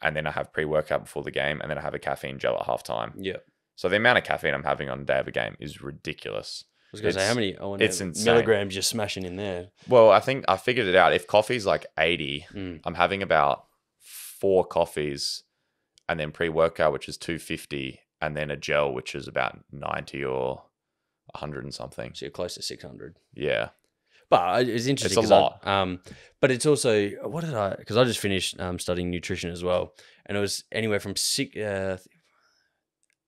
and then I have pre-workout before the game, and then I have a caffeine gel at halftime. So the amount of caffeine I'm having on a day of a game is ridiculous. I was going to say, how many milligrams you're smashing in there? Well, I think I figured it out. If coffee's like 80, I'm having about 4 coffees, and then pre-workout, which is 250, and then a gel, which is about 90 or 100 and something. So you're close to 600. Yeah. But it's interesting. It's a lot. But it's also, because I just finished studying nutrition as well. And it was anywhere from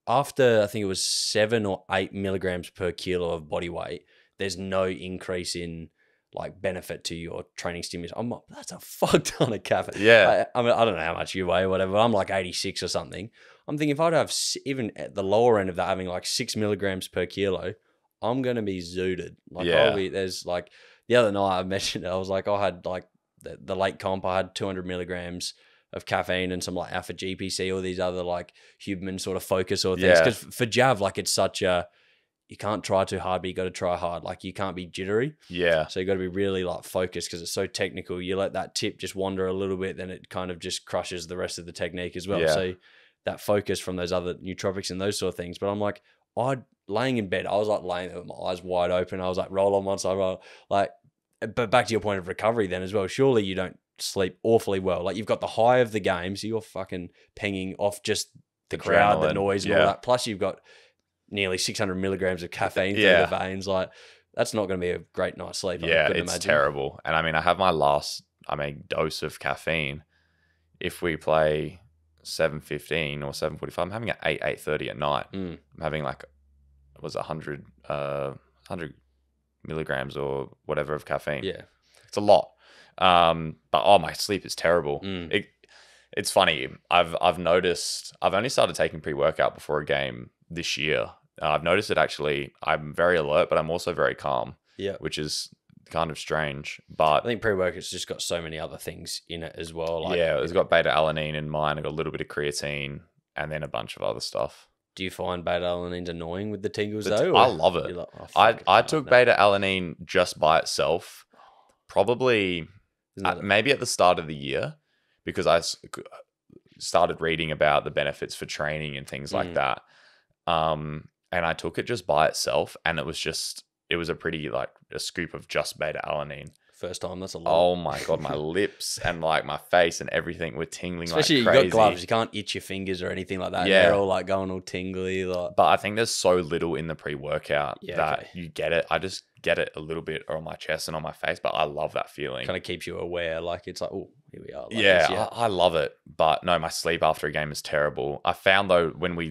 after I think it was 7 or 8 milligrams per kilo of body weight, there's no increase in like benefit to your training stimulus. I'm like, that's a fuck ton of caffeine. Yeah. I mean, I don't know how much you weigh or whatever. I'm like 86 or something. I'm thinking if I'd have even at the lower end of that, having like 6 milligrams per kilo, I'm going to be zooted. Like there's like the other night I mentioned, I was like, I had like the late comp, I had 200 milligrams of caffeine and some like alpha GPC, or these other like Huberman sort of focus or things. Because for Jav, like it's such a, you can't try too hard, but you got to try hard. Like you can't be jittery. Yeah. So you got to be really like focused, because it's so technical. You let that tip just wander a little bit, then it kind of just crushes the rest of the technique as well. Yeah. So that focus from those other nootropics and those sort of things. But I'm like, laying in bed, I was like laying there with my eyes wide open. I was like roll on one side, like. But back to your point of recovery then as well. Surely you don't sleep awfully well. Like you've got the high of the game, so you're fucking pinging off just the crowd, the noise, and all that. Plus you've got nearly 600 milligrams of caffeine through the veins. Like that's not going to be a great night's sleep. Yeah, it's terrible. And I mean, I have my last, dose of caffeine. If we play 7:15 or 7:45, I'm having at 8:30 at night. I'm having like, it was 100 milligrams or whatever of caffeine. Yeah, it's a lot. But my sleep is terrible. It's funny. I've noticed. I've only started taking pre-workout before a game this year. I've noticed it actually. I'm very alert, but I'm also very calm. Yeah, which is kind of strange. But I think pre-workout's just got so many other things in it as well. Like, it's got beta-alanine in mine. I've got a little bit of creatine, and then a bunch of other stuff. Do you find beta-alanine annoying with the tingles though? I love it. Like, oh, I took beta-alanine just by itself, probably maybe at the start of the year, because I started reading about the benefits for training and things like that. And I took it just by itself, and it was a pretty like a scoop of just beta-alanine. First time, that's a lot. Oh my God, my lips and like my face and everything were tingling. Especially like crazy. You got gloves, you can't itch your fingers or anything like that. Yeah. They're all like going all tingly. Like. But I think there's so little in the pre-workout that you get it. I just get it a little bit on my chest and on my face, but I love that feeling. Kind of keeps you aware. Like it's like, oh, here we are. Like I love it. But no, my sleep after a game is terrible. I found though, when we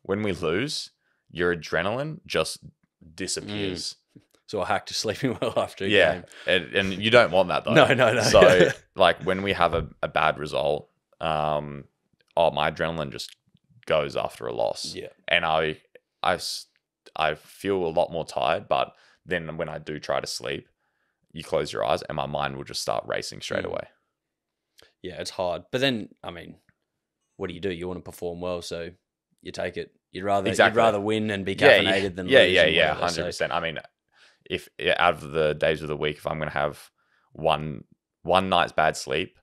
lose, your adrenaline just disappears. So I hacked to sleeping well after a game. And you don't want that though. No. So like when we have a bad result, my adrenaline just goes after a loss. Yeah. And I feel a lot more tired, but then when I do try to sleep, you close your eyes and my mind will just start racing straight away. Yeah, it's hard. But then, I mean, what do? You want to perform well, so you take it. You'd rather win and be caffeinated than lose. 100%. I mean, if out of the days of the week, if I'm going to have one night's bad sleep,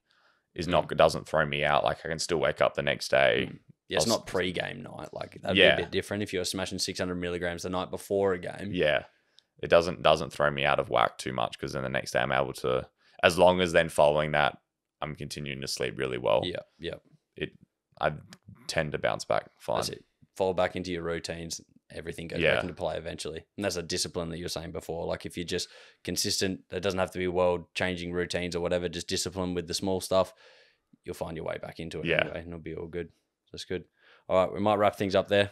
doesn't throw me out. Like I can still wake up the next day. Yeah, it's not pre-game night. Like that'd be a bit different if you're smashing 600 milligrams the night before a game. Yeah, it doesn't throw me out of whack too much, because then the next day I'm able to, as long as then following that, I'm continuing to sleep really well. Yeah. I tend to bounce back fine. That's it. Fall back into your routines. Everything goes back into play eventually. And that's a discipline that you were saying before. Like if you're just consistent, it doesn't have to be world-changing routines or whatever, just discipline with the small stuff, you'll find your way back into it anyway, and it'll be all good. That's good. All right, we might wrap things up there.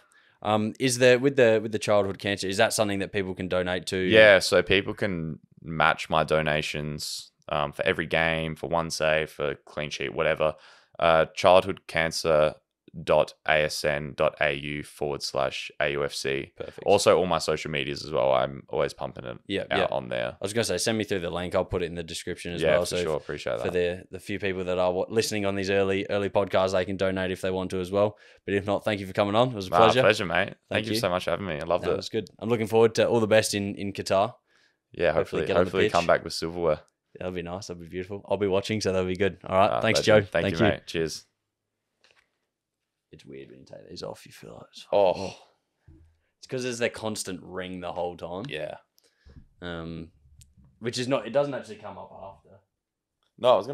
Is there with the childhood cancer, is that something that people can donate to? Yeah, so people can match my donations for every game, for one save, for clean sheet, whatever. childhoodcancer.asn.au/AUFC. Perfect. Also, all my social medias as well. I'm always pumping it out on there. I was going to say, send me through the link. I'll put it in the description as well. Yeah, for sure. Appreciate that. For the few people that are listening on these early podcasts, they can donate if they want to as well. But if not, thank you for coming on. It was a pleasure. Pleasure, mate. Thank you so much for having me. I loved it. It was good. I'm looking forward to all the best in Qatar. Yeah, hopefully come back with silverware. That'll be nice. That'll be beautiful. I'll be watching, so that'll be good. All right. Thanks, Joe. Thank you, mate. Cheers. It's weird when you take these off. You feel like it's because there's that constant ring the whole time. Yeah. Which is not. It doesn't actually come up after. No, I was gonna